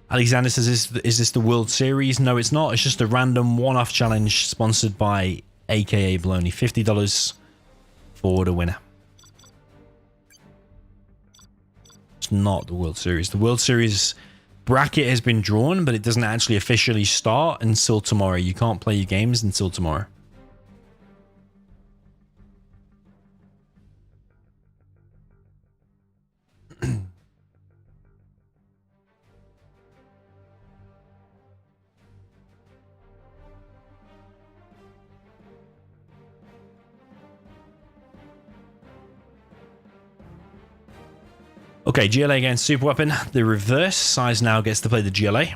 Alexander says, is this the World Series? No, it's not. It's just a random one-off challenge sponsored by AKA Baloney. $50 for the winner. It's not the World Series. The World Series bracket has been drawn, but it doesn't actually officially start until tomorrow. You can't play your games until tomorrow. Okay, GLA against Super Weapon. The reverse. SiZe now gets to play the GLA.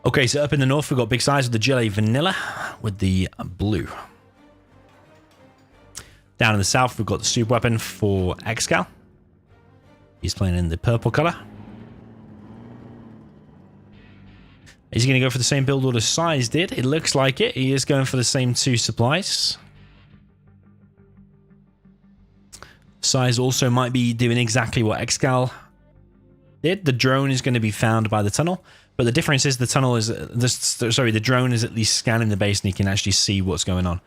Okay, so up in the north, we've got big SiZe with the GLA Vanilla with the blue. Down in the south, we've got the super weapon for ExCaL. He's playing in the purple color. Is he going to go for the same build order SiZe did? It looks like it. He is going for the same two supplies. SiZe also might be doing exactly what ExCaL did. The drone is going to be found by the tunnel. But the difference is the tunnel is... the drone is at least scanning the base and he can actually see what's going on.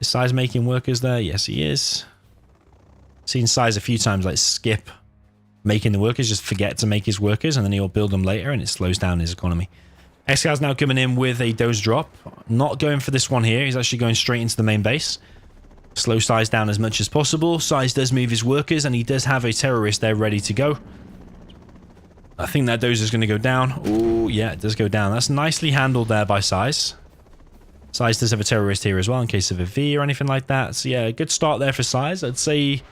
Is SiZe making workers there? Yes, he is. Seen SiZe a few times like skip making the workers, just forget to make his workers, and then he'll build them later, and it slows down his economy. ExCal's now coming in with a dose drop. Not going for this one here. He's actually going straight into the main base. Slow SiZe down as much as possible. SiZe does move his workers, and he does have a terrorist there ready to go. I think that dose is going to go down. Oh, yeah, it does go down. That's nicely handled there by SiZe. SiZe does have a terrorist here as well in case of a V or anything like that. So yeah, a good start there for SiZe. I'd say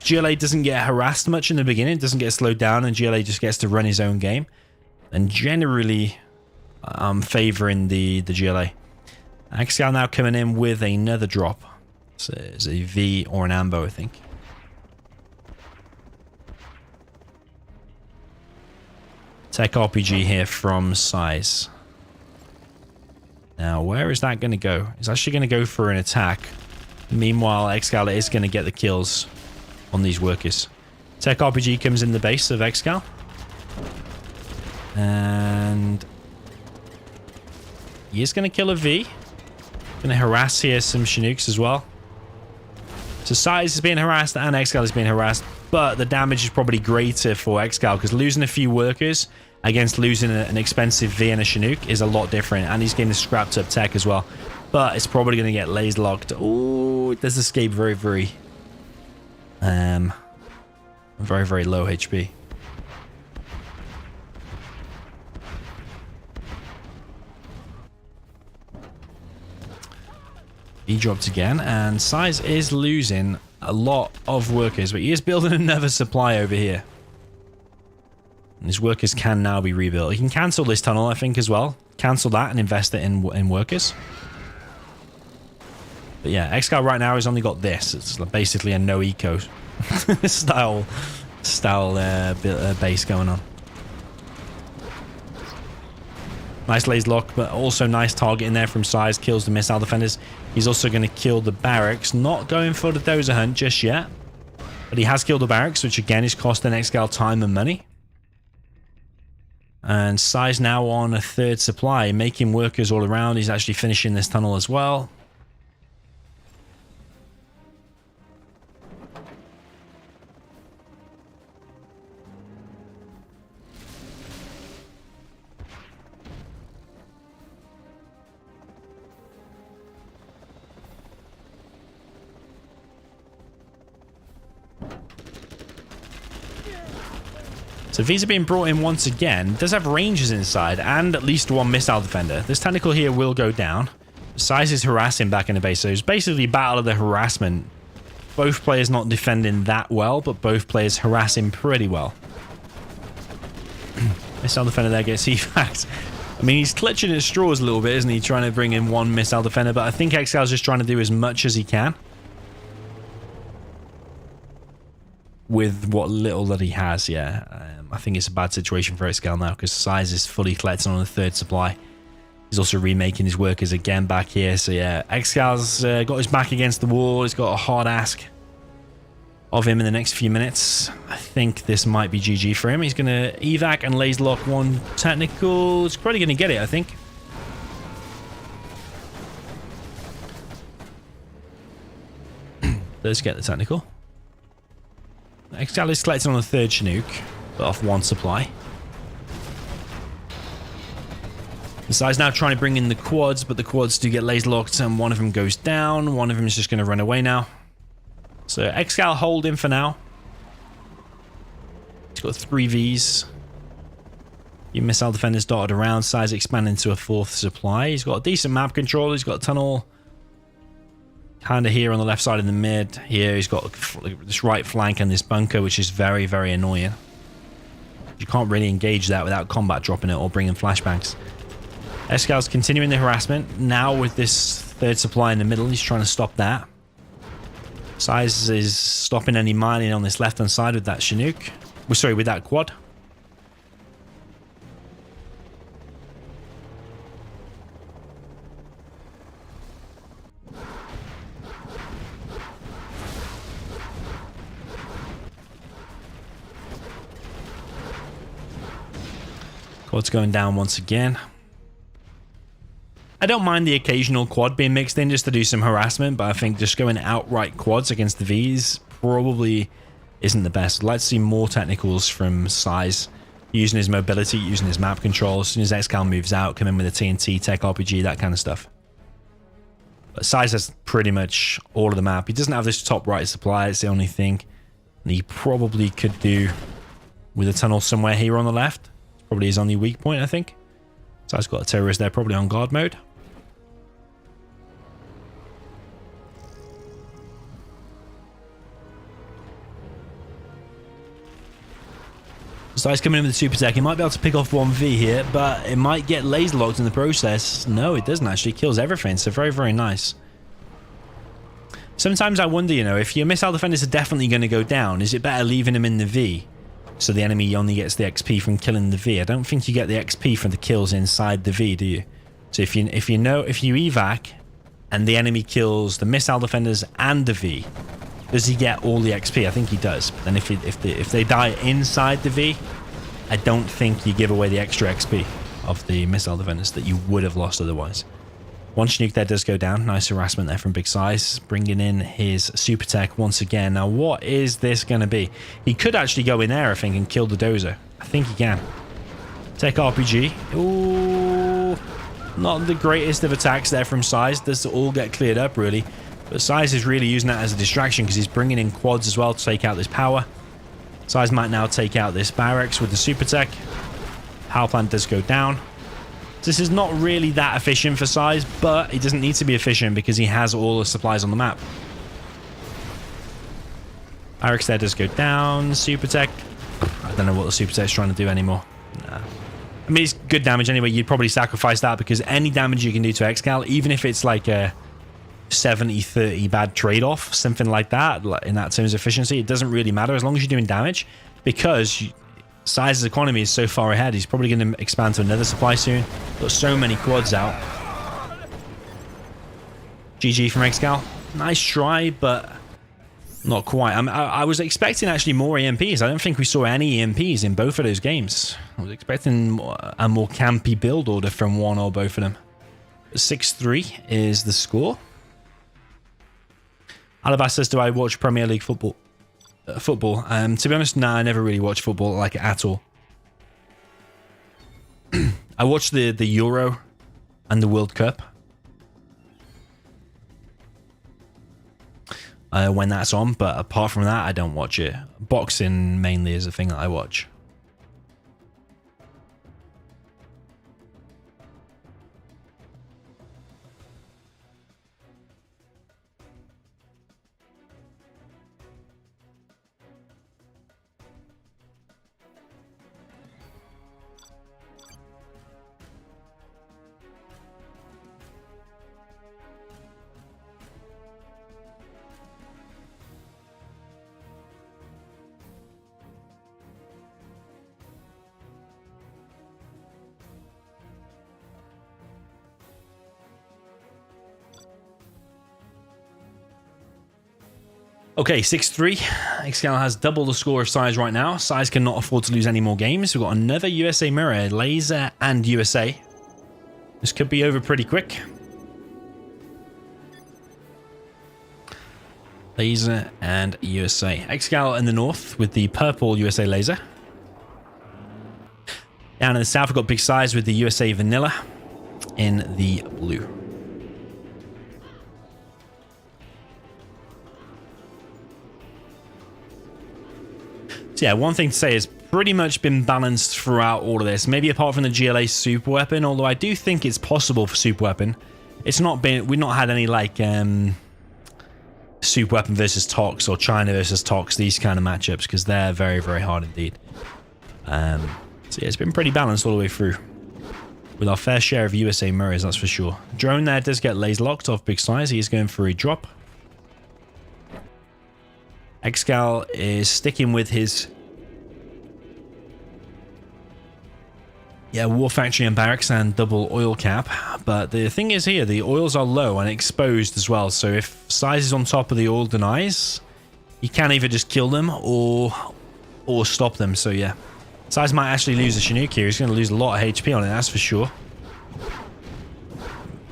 GLA doesn't get harassed much in the beginning. Doesn't get slowed down, and GLA just gets to run his own game. And generally, I'm favoring the GLA. ExCaL now coming in with another drop. So it's a V or an Ambo, I think. Tech RPG here from SiZe. Now, where is that going to go? It's actually going to go for an attack. Meanwhile, ExCaL is going to get the kills on these workers. Tech RPG comes in the base of ExCaL. And he is going to kill a V. Going to harass here some Chinooks as well. So SiZe is being harassed and ExCaL is being harassed. But the damage is probably greater for ExCaL because losing a few workers against losing an expensive V and a Chinook is a lot different. And he's getting scrapped up tech as well. But it's probably going to get laser locked. Oh, it does escape very, very Very, very low HP. He dropped again, and SiZe is losing a lot of workers, but he is building another supply over here. And his workers can now be rebuilt. He can cancel this tunnel, I think, as well. Cancel that and invest it in workers. But yeah, ExCaL right now has only got this. It's basically a no eco style base going on. Nice laser lock, but also nice target in there from SiZe. Kills the missile defenders. He's also going to kill the barracks. Not going for the dozer hunt just yet. But he has killed the barracks, which again is costing ExCaL time and money. And SiZe now on a third supply, making workers all around. He's actually finishing this tunnel as well. So these are being brought in once again. Does have rangers inside and at least one missile defender. This tentacle here will go down. SiZe is harassing back in the base. So it's basically battle of the harassment. Both players not defending that well, but both players harassing pretty well. Missile defender there gets evac. I mean, he's clutching at straws a little bit, isn't he? Trying to bring in one missile defender, but I think ExCaL is just trying to do as much as he can with what little that he has. Yeah, I think it's a bad situation for ExCaL now because SiZe is fully collecting on the third supply. He's also remaking his workers again back here. So yeah, ExCal's got his back against the wall. He's got a hard ask of him in the next few minutes. I think this might be GG for him. He's going to evac and laser lock one technical. He's probably going to get it, I think. Let's get the technical. ExCaL is collecting on the third Chinook, but off one supply. SiZe now trying to bring in the quads, but the quads do get laser locked and one of them goes down. One of them is just going to run away now. So ExCaL holding for now. He's got 3 Vs. Your missile defenders dotted around. SiZe expanding to a 4th supply. He's got a decent map control. He's got a tunnel kind of here on the left side in the mid. Here he's got this right flank and this bunker, which is very, very annoying. You can't really engage that without combat dropping it or bringing flashbangs. ExCal's continuing the harassment. Now with this third supply in the middle, he's trying to stop that. SiZe is stopping any mining on this left-hand side with that Chinook. Well, sorry, with that quad. Quad's going down once again. I don't mind the occasional quad being mixed in just to do some harassment, but I think just going outright quads against the Vs probably isn't the best. I'd like to see more technicals from SiZe, using his mobility, using his map control. As soon as ExCaL moves out, come in with a TNT, tech RPG, that kind of stuff. But SiZe has pretty much all of the map. He doesn't have this top right supply, it's the only thing. And he probably could do with a tunnel somewhere here on the left. It's probably his only weak point, I think. SiZe's got a terrorist there, probably on guard mode. SiZe coming in with the super tech. He might be able to pick off 1V here, but it might get laser locked in the process. No, it doesn't actually. It kills everything, so very, very nice. Sometimes I wonder, you know, if your missile defenders are definitely going to go down, is it better leaving them in the V so the enemy only gets the XP from killing the V? I don't think you get the XP from the kills inside the V, do you? So if you evac and the enemy kills the missile defenders and the V, does he get all the XP? I think he does. But then if they die inside the V, I don't think you give away the extra XP of the missile defenders that you would have lost otherwise. One Chinook there does go down. Nice harassment there from Big SiZe, bringing in his super tech once again. Now, what is this going to be? He could actually go in there, I think, and kill the dozer. I think he can. Tech RPG. Ooh, not the greatest of attacks there from SiZe. This will all get cleared up, really. But SiZe is really using that as a distraction because he's bringing in quads as well to take out this power. SiZe might now take out this barracks with the super tech. Power plant does go down. This is not really that efficient for SiZe, but he doesn't need to be efficient because he has all the supplies on the map. Barracks there does go down. Super tech. I don't know what the super tech's trying to do anymore. Nah. I mean, it's good damage anyway. You'd probably sacrifice that because any damage you can do to ExCaL, even if it's like a 70-30 bad trade-off, something like that, in that terms of efficiency, it doesn't really matter as long as you're doing damage, because SiZe's economy is so far ahead. He's probably going to expand to another supply soon. Got so many quads out. GG from ExCaL. Nice try, but not quite. I was expecting actually more EMPs. I don't think we saw any EMPs in both of those games. I was expecting a more campy build order from one or both of them. 6-3 is the score. Alabas says, do I watch Premier League football? To be honest, nah, I never really watch football like at all. I watch the Euro and the World Cup when that's on, but apart from that, I don't watch it. Boxing mainly is the thing that I watch. Okay, 6-3. ExCaL has double the score of SiZe right now. SiZe cannot afford to lose any more games. We've got another USA mirror, Laser and USA. This could be over pretty quick. Laser and USA. ExCaL in the north with the purple USA Laser. Down in the south, we've got Big SiZe with the USA Vanilla in the blue. So yeah, one thing to say is pretty much been balanced throughout all of this. Maybe apart from the GLA super weapon, although I do think it's possible for super weapon. It's not been, we've not had any like super weapon versus Tox or China versus Tox, these kind of matchups, because they're very, very hard indeed. So yeah, it's been pretty balanced all the way through. With our fair share of USA mirrors, that's for sure. Drone there does get laser locked off Big SiZe. He's going for a drop. ExCaL is sticking with his War Factory and Barracks and double oil cap. But the thing is here, the oils are low and exposed as well. So if SiZe is on top of the oil denies, you can either just kill them or stop them. So yeah, SiZe might actually lose the Chinook here. He's going to lose a lot of HP on it, that's for sure.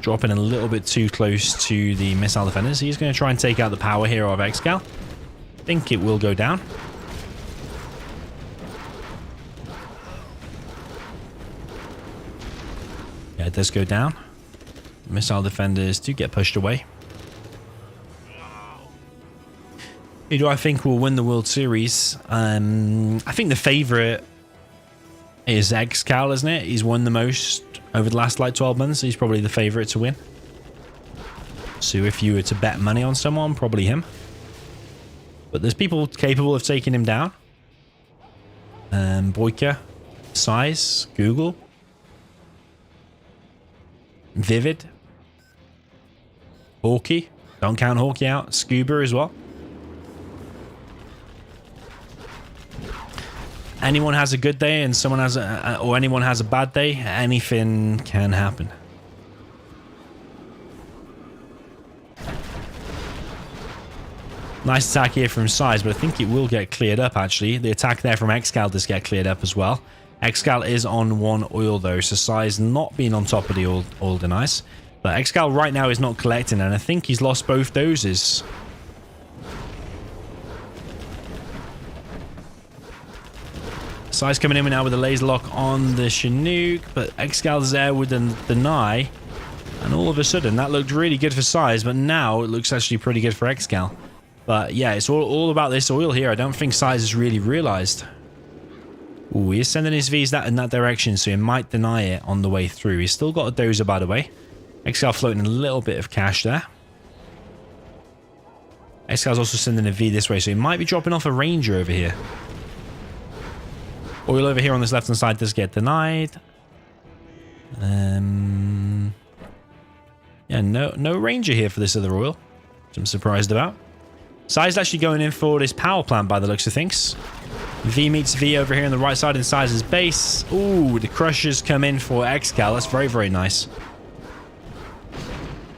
Dropping a little bit too close to the missile defenders. He's going to try and take out the power here of ExCaL. I think it will go down. Yeah, it does go down. Missile defenders do get pushed away. Who do I think will win the World Series? I think the favorite is ExCaL, isn't it? He's won the most over the last like 12 months. He's probably the favorite to win. So if you were to bet money on someone, probably him. But there's people capable of taking him down. Boyka, SiZe, Google, Vivid, Hawkey. Don't count Hawkey out. Scuba as well. Anyone has a good day and someone has or anyone has a bad day, anything can happen. Nice attack here from SiZe, but I think it will get cleared up, actually. The attack there from ExCaL does get cleared up as well. ExCaL is on one oil, though, so SiZe not being on top of the oil denies. But ExCaL right now is not collecting, and I think he's lost both doses. SiZe coming in now with a laser lock on the Chinook, but ExCal's there with the deny. And all of a sudden, that looked really good for SiZe, but now it looks actually pretty good for ExCaL. But yeah, it's all about this oil here. I don't think SiZe has really realized. Ooh, he's sending his Vs in that direction, so he might deny it on the way through. He's still got a dozer, by the way. ExCaL floating a little bit of cash there. ExCal's also sending a V this way, so he might be dropping off a Ranger over here. Oil over here on this left-hand side does get denied. Yeah, no Ranger here for this other oil, which I'm surprised about. SiZe's actually going in for this power plant by the looks of things. V meets V over here on the right side in SiZe's base. Ooh, the crushers come in for ExCaL. That's very, very nice.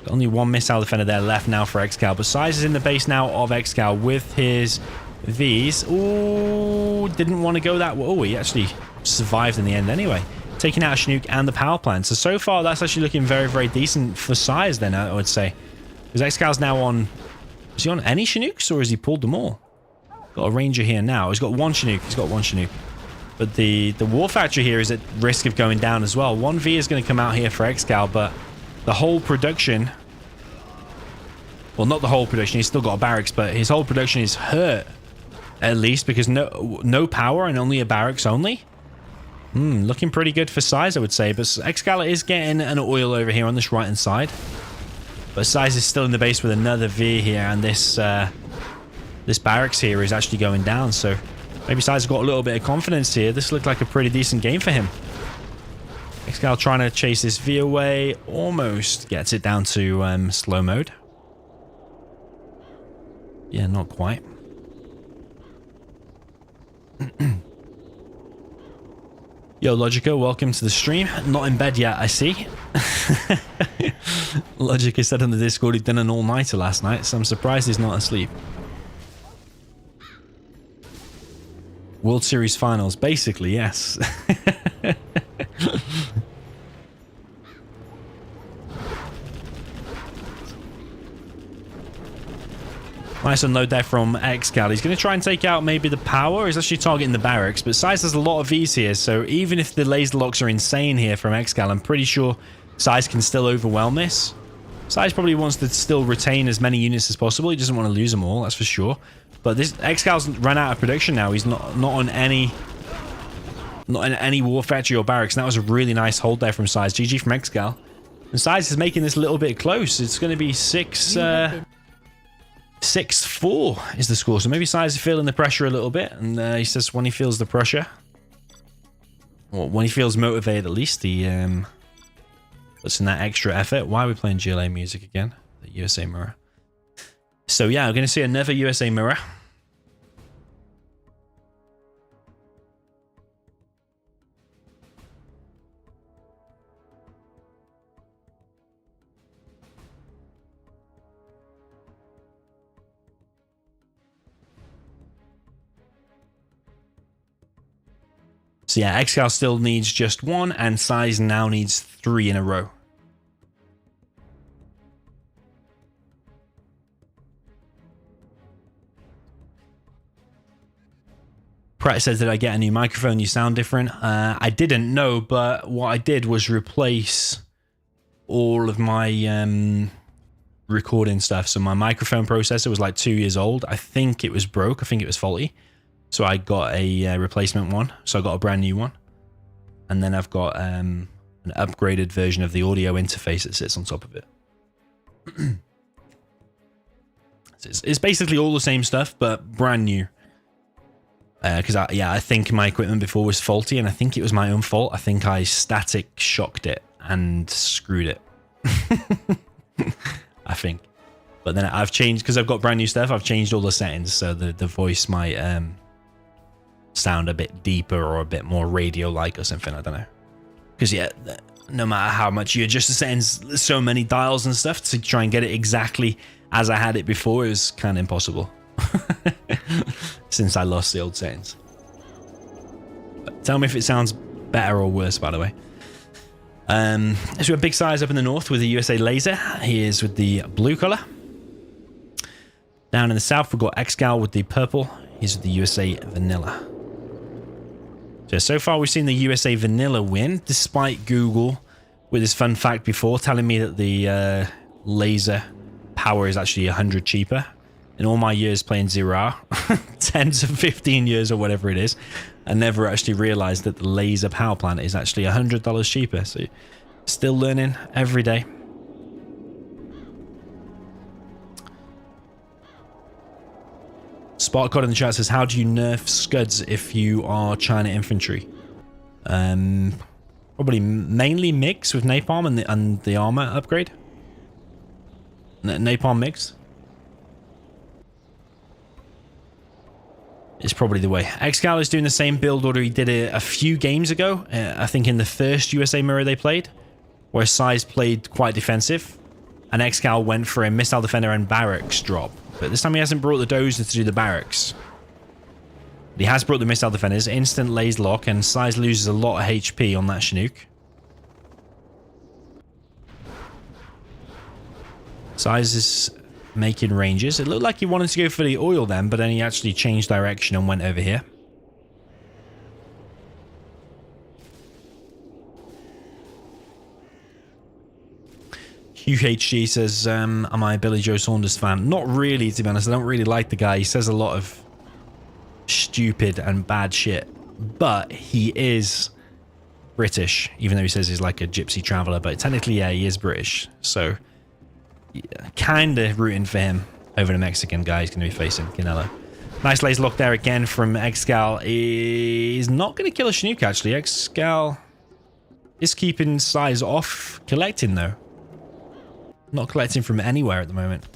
Only one missile defender there left now for ExCaL, but SiZe is in the base now of ExCaL with his Vs. Ooh, didn't want to go that way. Oh, he actually survived in the end anyway. Taking out a Chinook and the power plant. So far, that's actually looking very, very decent for SiZe then, I would say. Because ExCal's now on... Is he on any Chinooks, or has he pulled them all? Got a Ranger here now. He's got one Chinook. He's got one Chinook. But the War Factory here is at risk of going down as well. One V is going to come out here for ExCaL, but the whole production... Well, not the whole production. He's still got a barracks, but his whole production is hurt. At least, because no power and only a barracks only. Looking pretty good for SiZe, I would say. But ExCaL is getting an oil over here on this right-hand side. But SiZe is still in the base with another V here, and this barracks here is actually going down. So maybe SiZe got a little bit of confidence here. This looked like a pretty decent game for him. ExCaL trying to chase this V away. Almost gets it down to slow mode. Yeah, not quite. Yo, Logica, welcome to the stream. Not in bed yet, I see. Logica said on the Discord he'd done an all-nighter last night, so I'm surprised he's not asleep. World Series Finals, basically, yes. Nice unload there from ExCaL. He's going to try and take out maybe the power. He's actually targeting the barracks, but SiZe has a lot of Vs here, so even if the laser locks are insane here from ExCaL, I'm pretty sure SiZe can still overwhelm this. SiZe probably wants to still retain as many units as possible. He doesn't want to lose them all, that's for sure. But this ExCal's run out of production now. He's not in any war factory or barracks. And that was a really nice hold there from SiZe. GG from ExCaL. And SiZe is making this a little bit close. It's going to be 6-4 is the score. So maybe SiZe is feeling the pressure a little bit. And he says when he feels the pressure, or when he feels motivated at least, he puts in that extra effort. Why are we playing GLA music again? The USA mirror. So yeah, we're going to see another USA mirror. So yeah, ExCaL still needs just one, and SiZe now needs 3 in a row. Pratt says, did I get a new microphone? You sound different. I didn't know, but what I did was replace all of my recording stuff. So my microphone processor was like 2 years old. I think it was broke. I think it was faulty. So I got a replacement one. So I got a brand new one. And then I've got an upgraded version of the audio interface that sits on top of it. It's basically all the same stuff, but brand new. Because I think my equipment before was faulty, and I think it was my own fault. I think I static shocked it and screwed it. I think. But then I've changed, because I've got brand new stuff, I've changed all the settings, so the voice might sound a bit deeper or a bit more radio-like or something, I don't know. Because yeah, no matter how much you adjust the settings, there's so many dials and stuff to try and get it exactly as I had it before, it was kind of impossible. Since I lost the old settings. But tell me if it sounds better or worse, by the way. So we have Big SiZe up in the north with the USA Laser. He is with the blue color. Down in the south, we've got ExCaL with the purple. He's with the USA Vanilla. So far we've seen the USA Vanilla win, despite Google with his fun fact before telling me that the laser power is actually 100 cheaper. in all my years playing 0, 10 to 15 years or whatever it is, I never actually realized that the laser power plant is actually $100 cheaper. So still learning every day. Sparkcod in the chat says, how do you nerf scuds if you are China infantry? Probably mainly mix with napalm and the armor upgrade. Napalm mix is probably the way. ExCaL is doing the same build order he did a few games ago. I think in the first USA mirror they played, where SiZe played quite defensive, and ExCaL went for a missile defender and barracks drop. But this time he hasn't brought the dozer to do the barracks. But he has brought the missile defenders, instant laser lock, and SiZe loses a lot of HP on that Chinook. SiZe is making ranges. It looked like he wanted to go for the oil then, but then he actually changed direction and went over here. UHG says, am I a Billy Joe Saunders fan? Not really, to be honest. I don't really like the guy. He says a lot of stupid and bad shit. But he is British, even though he says he's like a gypsy traveler. But technically, yeah, he is British. So, yeah, kind of rooting for him over the Mexican guy he's going to be facing, Canelo. Nice laser lock there again from ExCaL. He's not going to kill a Chinook, actually. ExCaL is keeping SiZe off collecting, though. Not collecting from anywhere at the moment.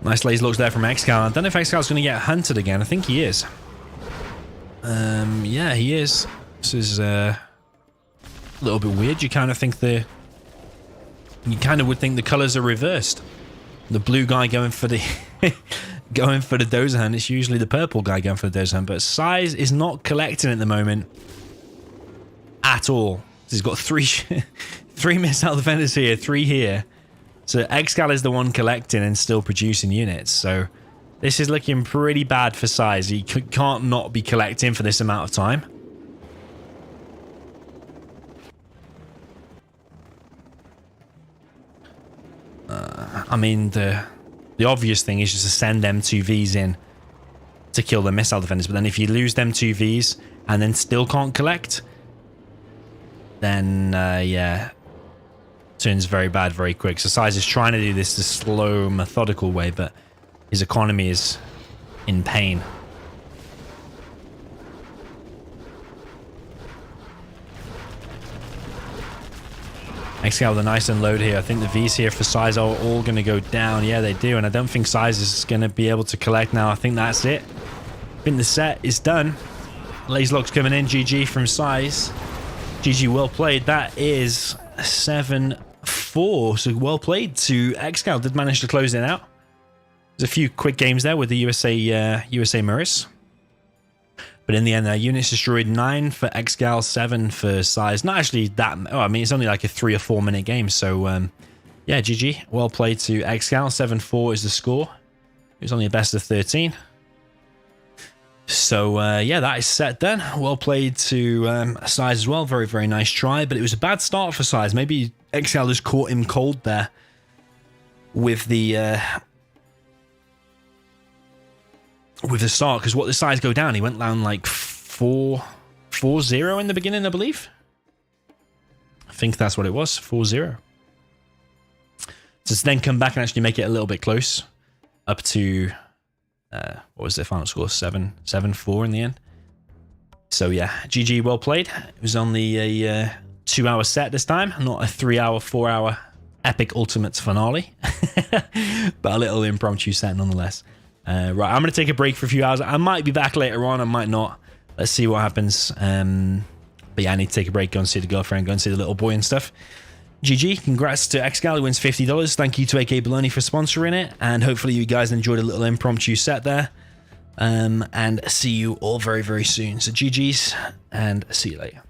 Nice laser looks there from ExCaL. I don't know if ExCal's going to get hunted again. I think he is. Yeah, he is. This is a little bit weird. You kind of think you kind of would think the colors are reversed. The blue guy going for the going for the dozer hunt. It's usually the purple guy going for the dozer hunt, but SiZe is not collecting at the moment at all. He's got three missile defenders here, 3 here. So ExCaL is the one collecting and still producing units. So this is looking pretty bad for SiZe. He can't not be collecting for this amount of time. I mean, the obvious thing is just to send them 2Vs in to kill the missile defenders. But then if you lose them 2Vs and then still can't collect, then, yeah, turns very bad very quick. So SiZe is trying to do this the slow, methodical way, but his economy is in pain. ExCaL with a nice unload here. I think the Vs here for SiZe are all going to go down. Yeah, they do. And I don't think SiZe is going to be able to collect now. I think that's it. I think the set is done. Laser lock's coming in. GG from SiZe. GG, well played. That is 7-4. So well played to ExCaL. Did manage to close it out. There's a few quick games there with the USA mirrors. But in the end, units destroyed 9 for ExCaL, 7 for SiZe. Not actually that... Oh, I mean, it's only like a 3 or 4 minute game. So, yeah, GG. Well played to ExCaL. 7-4 is the score. It was only a best of 13. So, yeah, that is set then. Well played to SiZe as well. Very, very nice try. But it was a bad start for SiZe. Maybe ExCaL just caught him cold there with the... with the start, because what the SiZe go down, he went down like 4-0 in the beginning, I believe. I think that's what it was, 4-0. So to then come back and actually make it a little bit close, up to what was the final score? 7-4 in the end. So yeah, GG, well played. It was only a 2-hour set this time, not a 3-hour, 4-hour epic ultimate finale, but a little impromptu set nonetheless. Right, I'm going to take a break for a few hours. I might be back later on, I might not. Let's see what happens. But yeah, I need to take a break, go and see the girlfriend, go and see the little boy and stuff. GG, congrats to ExCaL, who wins $50. Thank you to AK Baloney for sponsoring it, and hopefully you guys enjoyed a little impromptu set there. And see you all very, very soon. So GG's, and see you later.